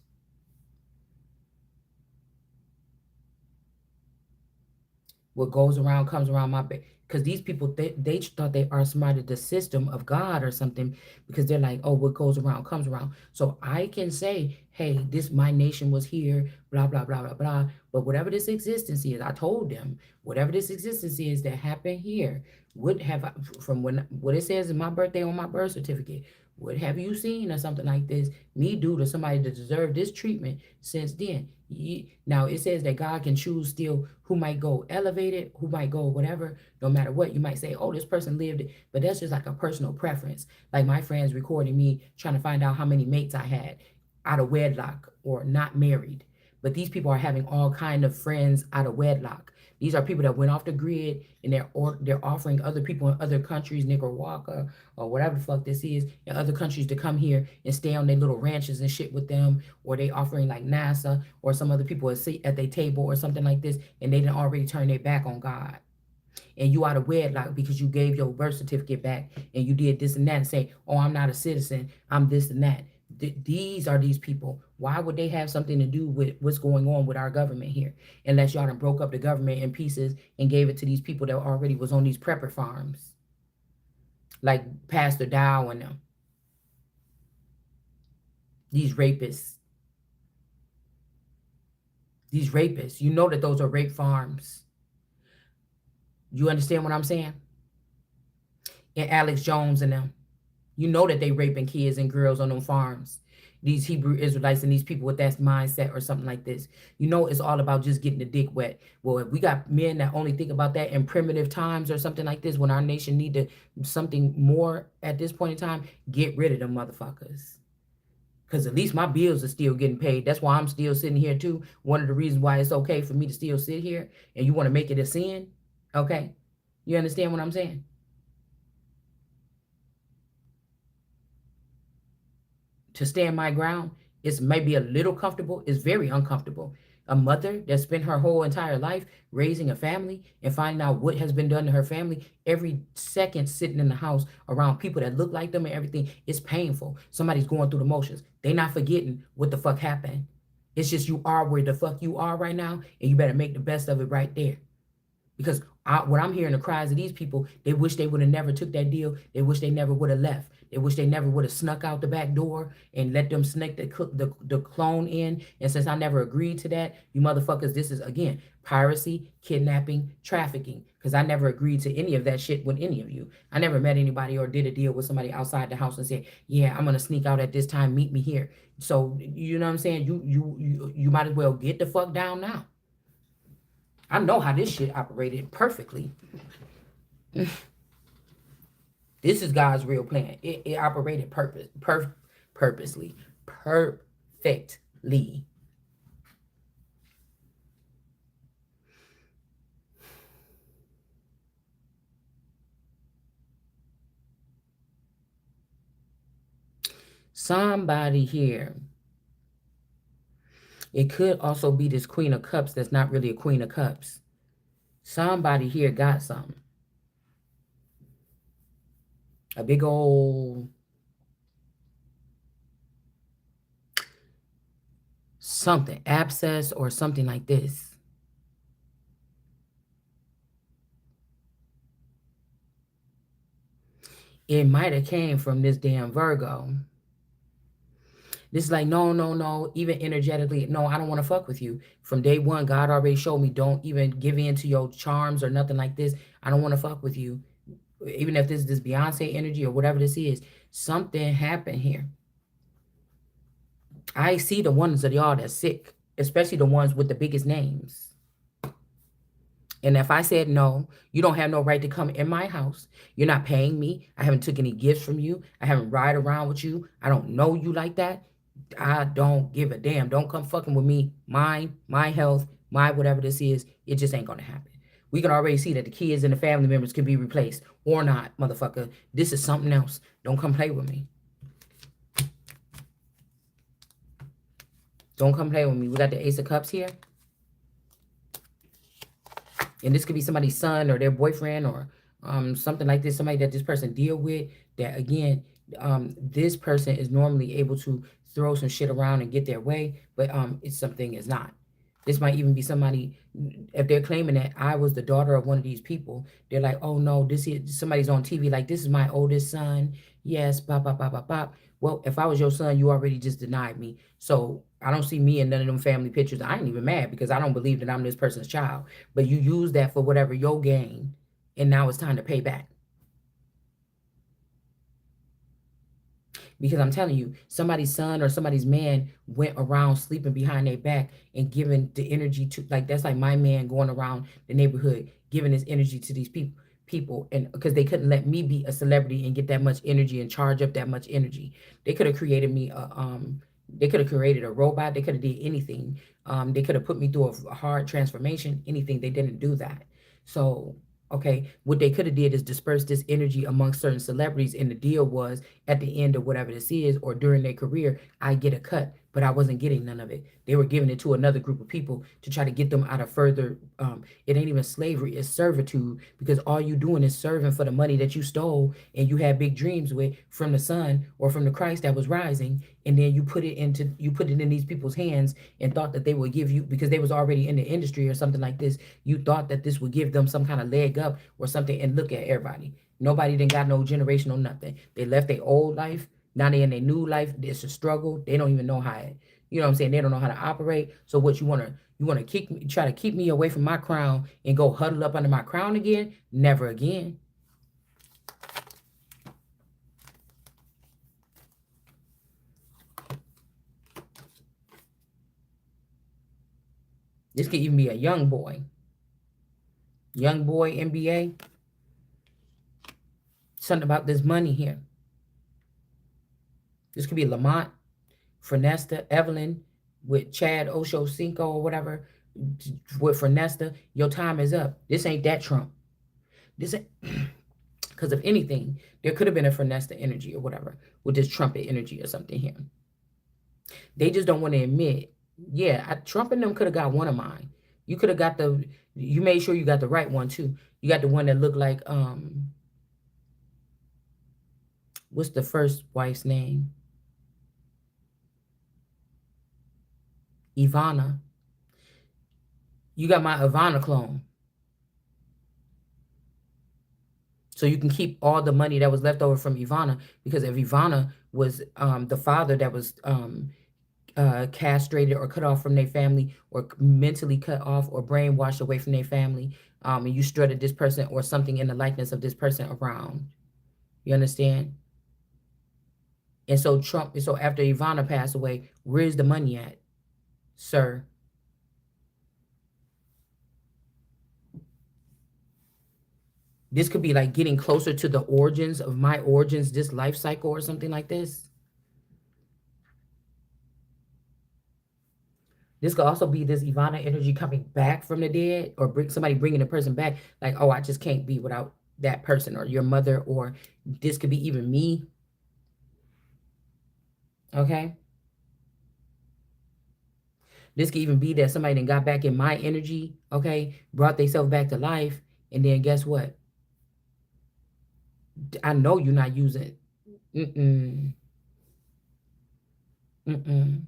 What goes around comes around my back. Because these people, they thought they are smart at the system of God or something because they're like, oh, what goes around comes around. So I can say, hey, this, my nation was here, blah, blah, blah, blah, blah. But whatever this existence is, I told them, whatever this existence is that happened here, would have, from when, what it says in my birthday on my birth certificate, what have you seen or something like this, me do to somebody that deserve this treatment since then? Now it says that God can choose still who might go elevated, who might go whatever, no matter what. You might say, oh, this person lived it, but that's just like a personal preference. Like my friends recording me trying to find out how many mates I had out of wedlock or not married. But these people are having all kind of friends out of wedlock. These are people that went off the grid and they're offering other people in other countries, Nicaragua or whatever the fuck this is, in other countries to come here and stay on their little ranches and shit with them, or they offering like NASA or some other people a seat at their table or something like this, and they didn't already turn their back on God. And you out of wedlock because you gave your birth certificate back and you did this and that and say, oh, I'm not a citizen, I'm this and that. These are these people. Why would they have something to do with what's going on with our government here? Unless y'all done broke up the government in pieces and gave it to these people that already was on these prepper farms. Like Pastor Dow and them. These rapists. These rapists. You know that those are rape farms. You understand what I'm saying? And Alex Jones and them. You know that they raping kids and girls on them farms. these Hebrew Israelites and these people with that mindset or something like this. You know, it's all about just getting the dick wet. Well, if we got men that only think about that in primitive times or something like this, when our nation need to something more at this point in time, get rid of them motherfuckers. Because at least my bills are still getting paid. That's why I'm still sitting here too. One of the reasons why it's okay for me to still sit here and you want to make it a sin, okay? You understand what I'm saying? To stand my ground, it's maybe a little comfortable, it's very uncomfortable. A mother that spent her whole entire life raising a family and finding out what has been done to her family every second sitting in the house around people that look like them and everything, it's painful. Somebody's going through the motions. They're not forgetting what the fuck happened. It's just you are where the fuck you are right now, and you better make the best of it right there. Because what I'm hearing the cries of these people, they wish they would have never took that deal. They wish they never would have left. They wish they never would have snuck out the back door and let them sneak the clone in. And since I never agreed to that, you motherfuckers, this is, again, piracy, kidnapping, trafficking. Because I never agreed to any of that shit with any of you. I never met anybody or did a deal with somebody outside the house and said, yeah, I'm going to sneak out at this time. Meet me here. So, you know what I'm saying? You might as well get the fuck down now. I know how this shit operated perfectly. This is God's real plan. It operated purposely, perfectly. Somebody here. It could also be this Queen of Cups that's not really a Queen of Cups. Somebody here got something. A big old something, abscess or something like this. It might have came from this damn Virgo. This is like, no. Even energetically, no, I don't want to fuck with you. From day one, God already showed me, don't even give in to your charms or nothing like this. I don't want to fuck with you. Even if this is this Beyonce energy or whatever this is, something happened here. I see the ones of y'all that's sick, especially the ones with the biggest names. And if I said no, you don't have no right to come in my house. You're not paying me. I haven't took any gifts from you. I haven't ride around with you. I don't know you like that. I don't give a damn. Don't come fucking with me. My health, my whatever this is, it just ain't gonna happen. We can already see that the kids and the family members can be replaced or not, motherfucker. This is something else. Don't come play with me. Don't come play with me. We got the Ace of Cups here. And this could be somebody's son or their boyfriend or something like this, somebody that this person deal with, that again, this person is normally able to throw some shit around and get their way, but it's something is not. This might even be somebody, if they're claiming that I was the daughter of one of these people, they're like, oh no, this is somebody's on TV, like, this is my oldest son. Yes, bop, bop, bop, bop, bop. Well, if I was your son, you already just denied me. So I don't see me in none of them family pictures. I ain't even mad because I don't believe that I'm this person's child. But you use that for whatever your gain, and now it's time to pay back. Because I'm telling you, somebody's son or somebody's man went around sleeping behind their back and giving the energy to, like, that's like my man going around the neighborhood giving his energy to these people, and because they couldn't let me be a celebrity and get that much energy and charge up that much energy. They could have created me they could have created a robot. They could have did anything. They could have put me through a hard transformation, anything. They didn't do that. So okay, what they could have did is disperse this energy amongst certain celebrities, and the deal was at the end of whatever this is or during their career, I get a cut, but I wasn't getting none of it. They were giving it to another group of people to try to get them out of further. It ain't even slavery, it's servitude, because all you doing is serving for the money that you stole and you had big dreams with from the sun or from the Christ that was rising, and then you put it in these people's hands and thought that they would give you, because they was already in the industry or something like this, you thought that this would give them some kind of leg up or something. And look at everybody. Nobody didn't got no generational nothing. They left their old life. Now they in their new life. It's a struggle. They don't even know how it, you know what I'm saying? They don't know how to operate. So what you wanna try to keep me away from my crown and go huddle up under my crown again? Never again. This could even be a young boy. Young boy NBA. Something about this money here. This could be Lamont, Fernesta, Evelyn, with Chad Osho Cinco or whatever. With Fernesta, your time is up. This ain't that Trump. This ain't because if anything, there could have been a Fernesta energy or whatever with this trumpet energy or something here. They just don't want to admit, yeah, Trump and them could have got one of mine. You could have got you made sure you got the right one too. You got the one that looked like, what's the first wife's name? Ivana. You got my Ivana clone. So you can keep all the money that was left over from Ivana, because if Ivana was the father that was castrated or cut off from their family, or mentally cut off or brainwashed away from their family, and you strutted this person or something in the likeness of this person around. You understand? And so so after Ivana passed away, where's the money at, sir? This could be like getting closer to the origins of my origins, this life cycle or something like this. This could also be this Ivana energy coming back from the dead, or somebody bringing a person back. Like, oh, I just can't be without that person, or your mother, or this could be even me. Okay. This could even be that somebody then got back in my energy, okay, brought themselves back to life, and then guess what? I know you're not using. Mm-mm. Mm-mm.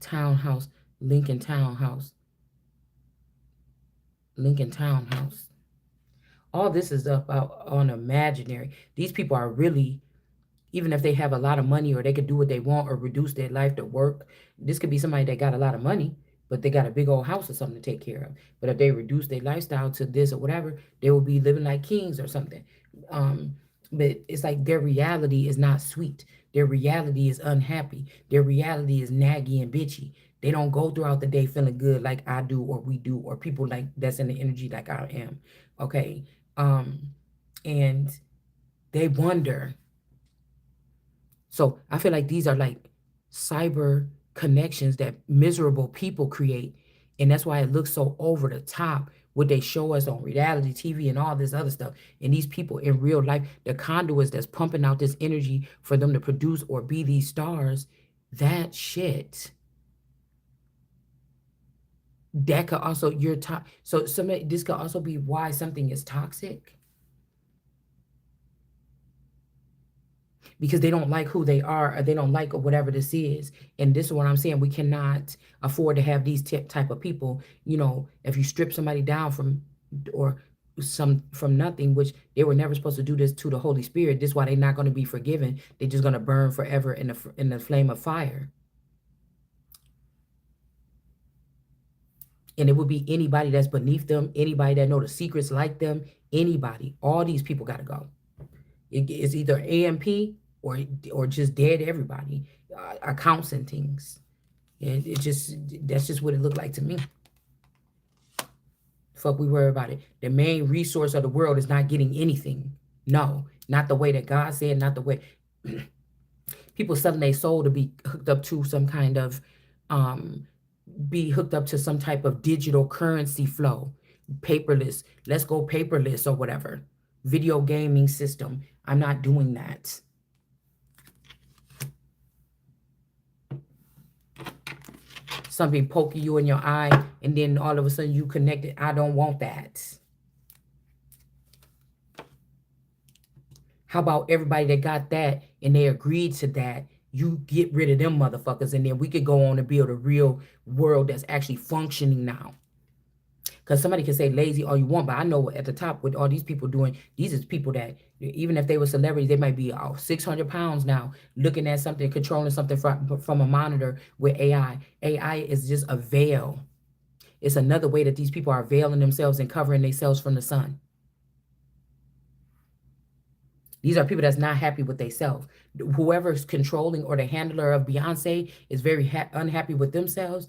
Townhouse, Lincoln Townhouse, Lincoln Townhouse. All this is up out on imaginary. These people are really, even if they have a lot of money or they could do what they want or reduce their life to work, this could be somebody that got a lot of money, but they got a big old house or something to take care of. But if they reduce their lifestyle to this or whatever, they will be living like kings or something. But it's like their reality is not sweet. Their reality is unhappy. Their reality is naggy and bitchy. They don't go throughout the day feeling good like I do or we do, or people like that's in the energy like I am. Okay. And they wonder. So I feel like these are like cyber connections that miserable people create. And that's why it looks so over the top, what they show us on reality TV and all this other stuff. And these people in real life, the conduits that's pumping out this energy for them to produce or be these stars, that shit. That could also, so this could also be why something is toxic. Because they don't like who they are, or they don't like whatever this is. And this is what I'm saying. We cannot afford to have these type of people. If you strip somebody down from nothing, which they were never supposed to do this to the Holy Spirit, this is why they're not going to be forgiven. They're just going to burn forever in the flame of fire. And it would be anybody that's beneath them, anybody that know the secrets like them, anybody. All these people got to go. It's either AMP or just dead everybody, accounts and things. And that's just what it looked like to me. Fuck, we worry about it. The main resource of the world is not getting anything. No, not the way that God said, not the way people selling their soul to be hooked up to some kind of some type of digital currency flow. Paperless. Let's go paperless or whatever. Video gaming system. I'm not doing that. Something poking you in your eye, and then all of a sudden you connected. I don't want that. How about everybody that got that and they agreed to that? You get rid of them motherfuckers, and then we could go on and build a real world that's actually functioning now. Because somebody can say lazy all you want, but I know at the top with all these people doing, these is people that, even if they were celebrities, they might be 600 pounds now, looking at something, controlling something from a monitor with AI. AI is just a veil. It's another way that these people are veiling themselves and covering themselves from the sun. These are people that's not happy with themselves. Whoever's controlling or the handler of Beyonce is very unhappy with themselves,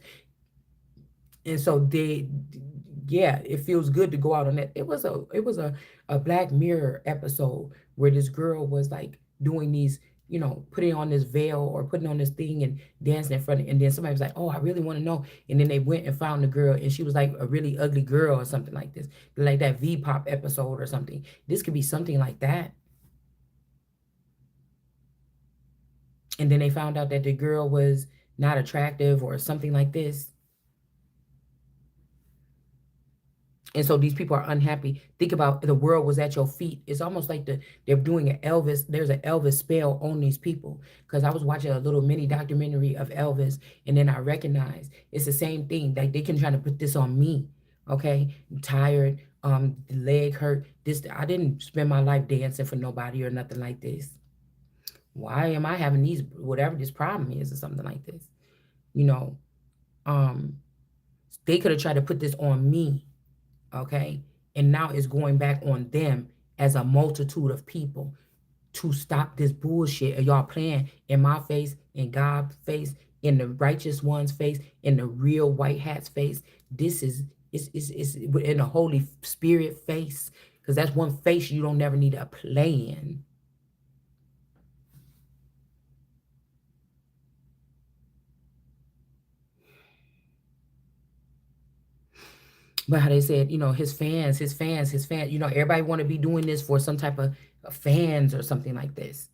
and so yeah, it feels good to go out on that. It was a Black Mirror episode where this girl was like doing these, putting on this veil or putting on this thing and dancing in front of, and then somebody was like, oh, I really want to know, and then they went and found the girl, and she was like a really ugly girl or something like this, like that V-pop episode or something. This could be something like that. And then they found out that the girl was not attractive or something like this. And so these people are unhappy. Think about, the world was at your feet. It's almost like they're doing an Elvis. There's an Elvis spell on these people. Because I was watching a little mini documentary of Elvis, and then I recognized it's the same thing. Like they can try to put this on me. Okay, I'm tired. The leg hurt. This, I didn't spend my life dancing for nobody or nothing like this. Why am I having these, whatever this problem is or something like this? You know, um, they could have tried to put this on me, okay? And now it's going back on them as a multitude of people to stop this bullshit of y'all playing in my face, in God's face, in the righteous one's face, in the real white hat's face. This is in the Holy Spirit face, because that's one face you don't never need to play in. But how they said, his fans, everybody want to be doing this for some type of fans or something like this.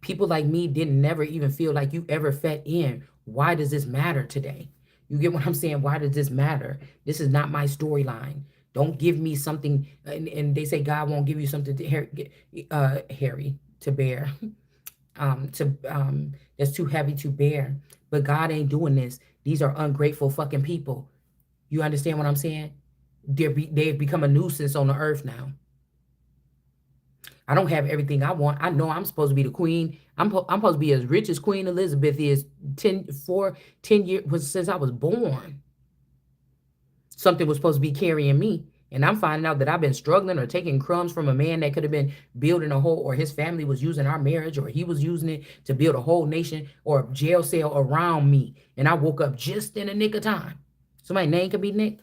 People like me didn't never even feel like you ever fit in. Why does this matter today? You get what I'm saying? Why does this matter? This is not my storyline. Don't give me something, and they say God won't give you something to Harry to bear, that's too heavy to bear. But God ain't doing this. These are ungrateful fucking people. You understand what I'm saying? They've become a nuisance on the earth now. I don't have everything I want. I know I'm supposed to be the queen. I'm supposed to be as rich as Queen Elizabeth is 10 years since I was born. Something was supposed to be carrying me. And I'm finding out that I've been struggling or taking crumbs from a man that could have been building a whole, or his family was using our marriage, or he was using it to build a whole nation or a jail cell around me. And I woke up just in the nick of time. Somebody's name could be Nick.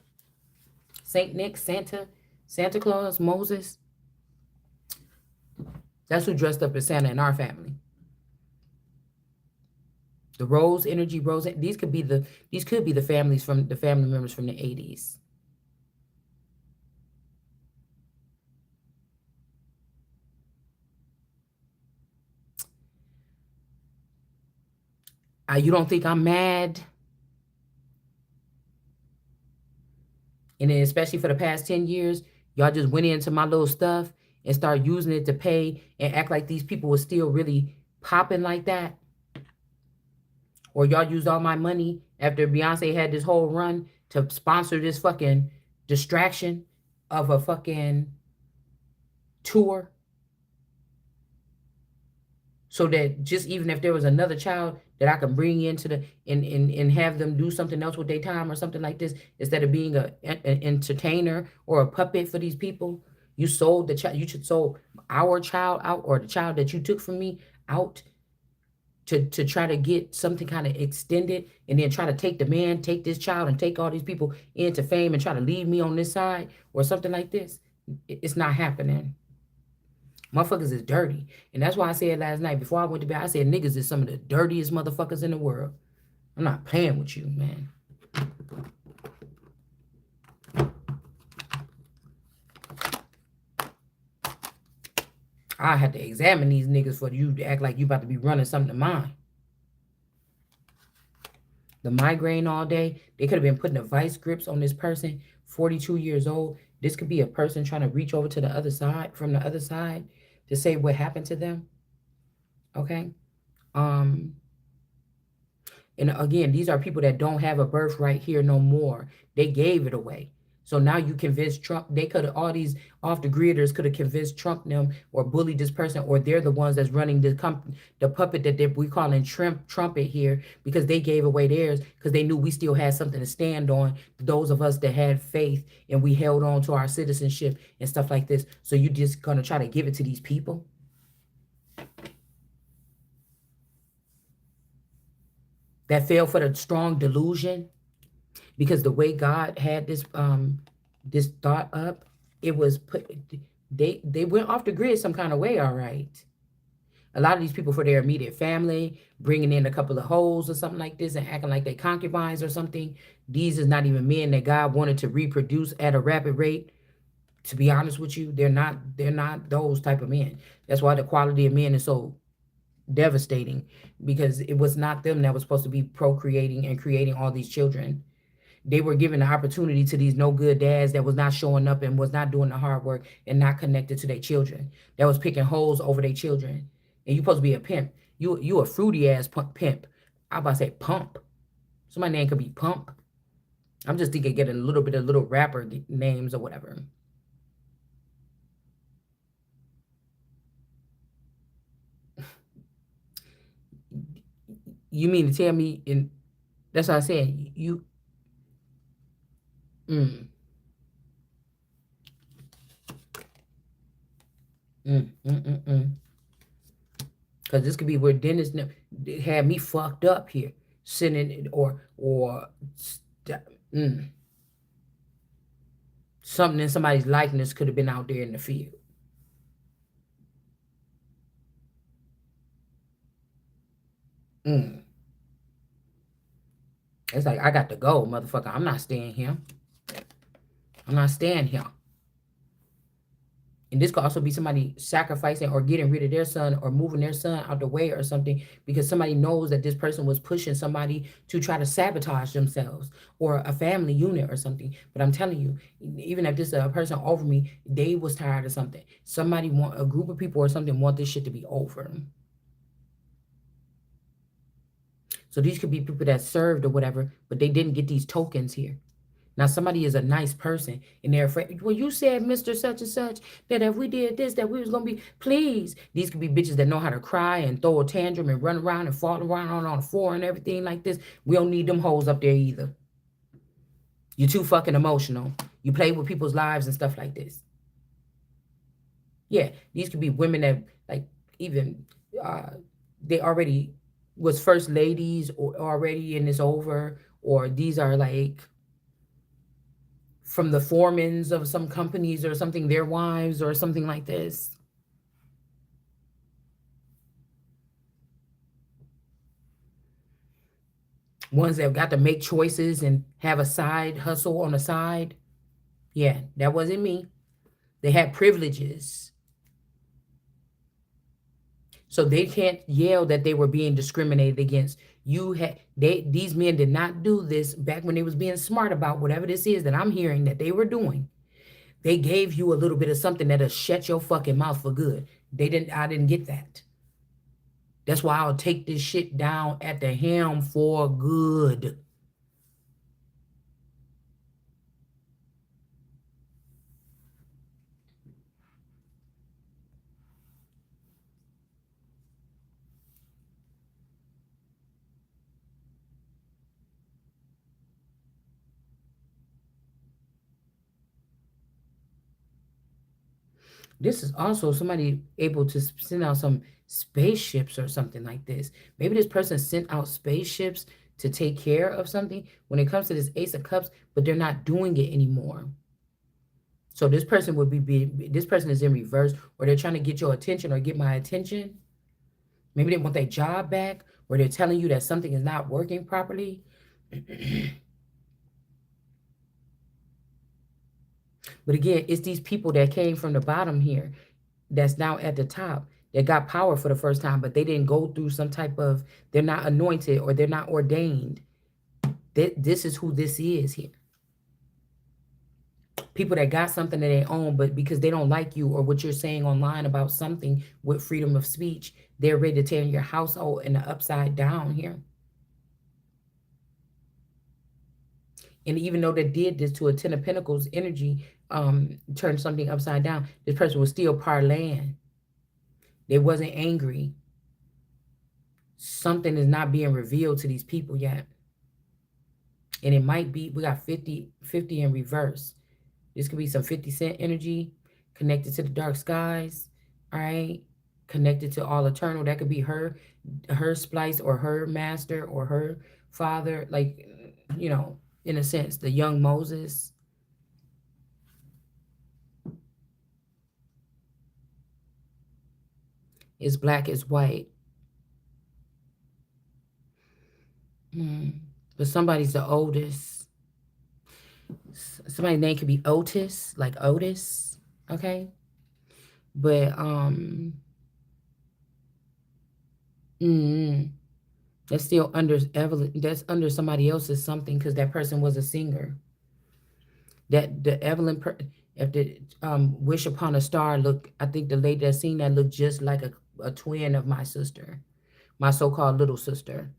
Saint Nick, Santa Claus, Moses. That's who dressed up as Santa in our family. The Rose Energy, these could be the families from the family members from the 80s. You don't think I'm mad? And then especially for the past 10 years, y'all just went into my little stuff and start using it to pay and act like these people were still really popping like that. Or y'all used all my money after Beyonce had this whole run to sponsor this fucking distraction of a fucking tour. So that just even if there was another child that I can bring into the and have them do something else with their time or something like this, instead of being an entertainer or a puppet for these people, you sold the child. You should sold our child out, or the child that you took from me out, to try to get something kind of extended, and then try to take the man, take this child, and take all these people into fame and try to leave me on this side or something like this. It's not happening. Motherfuckers is dirty. And that's why I said last night before I went to bed, I said niggas is some of the dirtiest motherfuckers in the world. I'm not playing with you, man. I had to examine these niggas for you to act like you about to be running something to mine. The migraine all day. They could have been putting a vice grips on this person, 42 years old. This could be a person trying to reach over to the other side, from the other side, to say what happened to them. Okay? And again, these are people that don't have a birthright here no more. They gave it away. So now you convince Trump, they could have, all these off the gridders could have convinced Trump them or bullied this person, or they're the ones that's running the puppet that we calling trumpet here, because they gave away theirs because they knew we still had something to stand on, those of us that had faith and we held on to our citizenship and stuff like this. So you just gonna try to give it to these people? that fell for the strong delusion, because the way God had this thought up, it was put. They went off the grid some kind of way. All right. A lot of these people for their immediate family, bringing in a couple of hoes or something like this and acting like they concubines or something. These is not even men that God wanted to reproduce at a rapid rate. To be honest with you, they're not those type of men. That's why the quality of men is so devastating, because it was not them that was supposed to be procreating and creating all these children. They were giving the opportunity to these no good dads that was not showing up and was not doing the hard work and not connected to their children. That was picking holes over their children. And you supposed to be a pimp. You a fruity ass pimp. I about to say pump. So my name could be Pump. I'm just thinking getting a little bit of little rapper names or whatever. You mean to tell me? And that's what I said. You. Mm, mm. Because this could be where Dennis had me fucked up here, sitting or mm, something in somebody's likeness could have been out there in the field. Mm. It's like I got to go, motherfucker. I'm not staying here. I'm not staying here. And this could also be somebody sacrificing or getting rid of their son or moving their son out the way or something, because somebody knows that this person was pushing somebody to try to sabotage themselves or a family unit or something. But I'm telling you, even if this person over me, they was tired of something. Somebody want a group of people or something want this shit to be over. So these could be people that served or whatever, but they didn't get these tokens here. Now somebody is a nice person and they're afraid. Well, you said, Mr. Such and Such, that if we did this, that we was gonna be, please. These could be bitches that know how to cry and throw a tantrum and run around and fall around on the floor and everything like this. We don't need them hoes up there either. You're too fucking emotional. You play with people's lives and stuff like this. Yeah, these could be women that like even they already was first ladies or already and it's over, or these are like from the foremans of some companies or something, their wives or something like this. Ones that got to make choices and have a side hustle on the side. Yeah, that wasn't me. They had privileges. So they can't yell that they were being discriminated against. These men did not do this back when they was being smart about whatever this is that I'm hearing that they were doing. They gave you a little bit of something that'll shut your fucking mouth for good. I didn't get that. That's why I'll take this shit down at the helm for good. This is also somebody able to send out some spaceships or something like this. Maybe this person sent out spaceships to take care of something when it comes to this Ace of Cups, but they're not doing it anymore. So this person this person is in reverse, or they're trying to get your attention or get my attention. Maybe they want their job back, or they're telling you that something is not working properly. But again, it's these people that came from the bottom here that's now at the top that got power for the first time, but they didn't go through some type of, they're not anointed or they're not ordained. This is who this is here. People that got something that they own, but because they don't like you or what you're saying online about something with freedom of speech, they're ready to tear your household in the upside down here. And even though they did this to a Ten of Pentacles energy, turn something upside down, this person was still parlaying. They wasn't angry. Something is not being revealed to these people yet. And it might be, we got 50 in reverse. This could be some 50 Cent energy connected to the dark skies. All right. connected to all eternal. That could be her splice or her master or her father, like, you know, in a sense, the young Moses is black as white. Mm. But somebody's the oldest. Somebody's name could be Otis, like Otis. Okay. But mm, that's still under Evelyn. That's under somebody else's something because that person was a singer. That the Evelyn, if the Wish Upon a Star look, I think the lady that seen that looked just like a twin of my sister, my so-called little sister.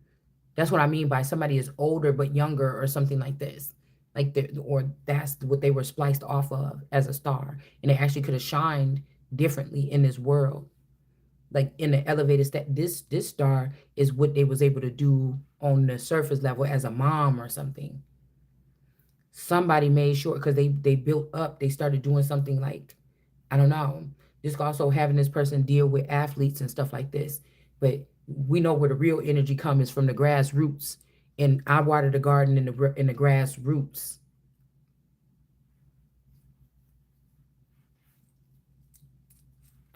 That's what I mean by somebody is older but younger or something like this. Like or that's what they were spliced off of as a star, and they actually could have shined differently in this world. Like in the elevated step, this star is what they was able to do on the surface level as a mom or something. Somebody made sure because they built up, they started doing something like, I don't know, just also having this person deal with athletes and stuff like this. But we know where the real energy comes from, the grassroots, and I water the garden in the grassroots.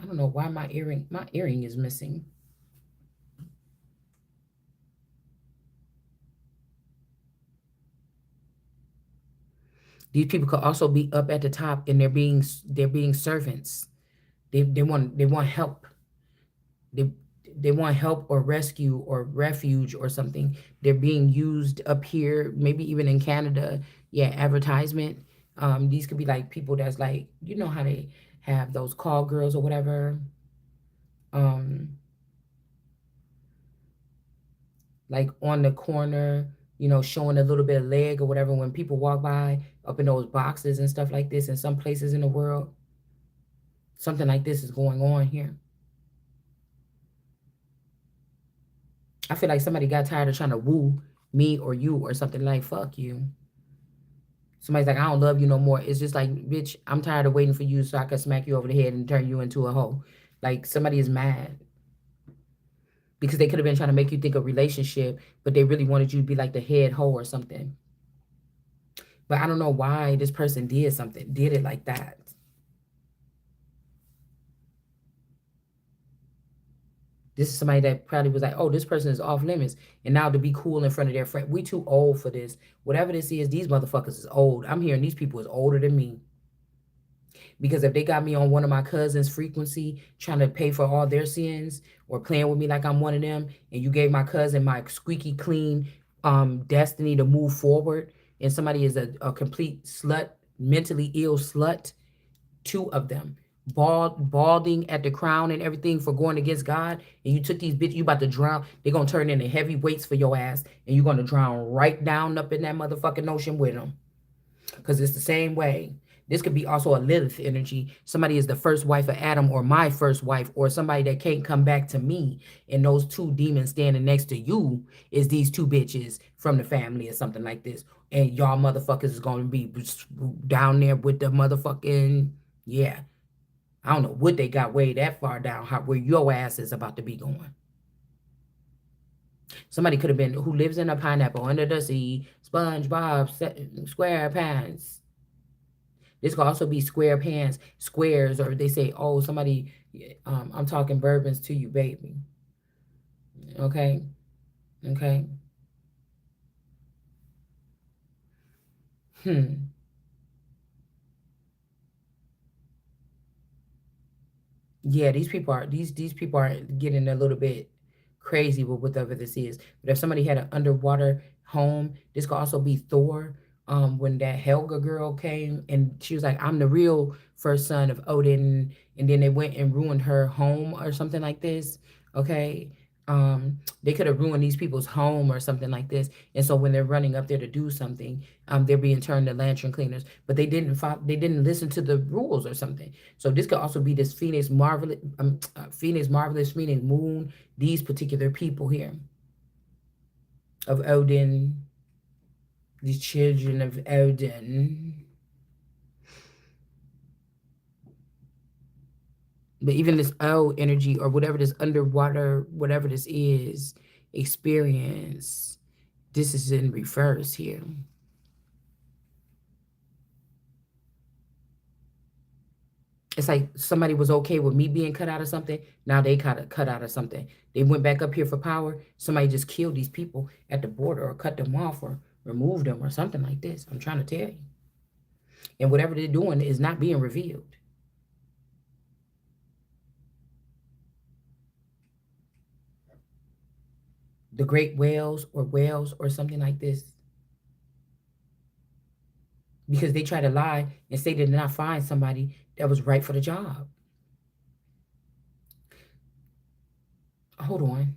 I don't know why my earring is missing. These people could also be up at the top and they're being servants. They want help. They they want help or rescue or refuge or something. They're being used up here, maybe even in Canada. Yeah, advertisement. These could be like people that's like, you know how they have those call girls or whatever. Um, like on the corner, showing a little bit of leg or whatever when people walk by up in those boxes and stuff like this in some places in the world. Something like this is going on here. I feel like somebody got tired of trying to woo me or you or something like fuck you. Somebody's like, I don't love you no more. It's just like, bitch, I'm tired of waiting for you so I can smack you over the head and turn you into a hoe. Like somebody is mad because they could have been trying to make you think of relationship, but they really wanted you to be like the head hoe or something. But I don't know why this person did it like that. This is somebody that probably was like, oh, this person is off limits. And now to be cool in front of their friend, we too old for this. Whatever this is, these motherfuckers is old. I'm hearing these people is older than me. Because if they got me on one of my cousins' frequency, trying to pay for all their sins, or playing with me like I'm one of them, and you gave my cousin my squeaky clean destiny to move forward, and somebody is a complete slut, mentally ill slut, two of them. Balding at the crown and everything for going against God, and you took these bitches, you about to drown. They're gonna turn into heavy weights for your ass, and you're gonna drown right down up in that motherfucking ocean with them. Because it's the same way. This could be also a Lilith energy. Somebody is the first wife of Adam or my first wife or somebody that can't come back to me. And those two demons standing next to you is these two bitches from the family or something like this. And y'all motherfuckers is going to be down there with the motherfucking, yeah. I don't know what they got way that far down, where your ass is about to be going. Somebody could have been who lives in a pineapple under the sea, SpongeBob SquarePants. This could also be square pants, squares, or they say, oh, somebody, I'm talking bourbons to you, baby. Okay? Okay? Hmm. Yeah, these people are getting a little bit crazy with whatever this is. But if somebody had an underwater home, this could also be Thor. When that Helga girl came and she was like, I'm the real first son of Odin, and then they went and ruined her home or something like this. Okay. They could have ruined these people's home or something like this. And so when they're running up there to do something, they're being turned to lantern cleaners. But they didn't listen to the rules or something. So this could also be this Phoenix Marvelous, Phoenix Moon, these particular people here of Odin, these children of Odin. But even this O energy or whatever this underwater, whatever this is, experience, this is in reverse here. It's like somebody was okay with me being cut out of something. Now they cut out of something. They went back up here for power. Somebody just killed these people at the border or cut them off or removed them or something like this. I'm trying to tell you. And whatever they're doing is not being revealed. The great whales or something like this. Because they try to lie and say they did not find somebody that was right for the job. Hold on.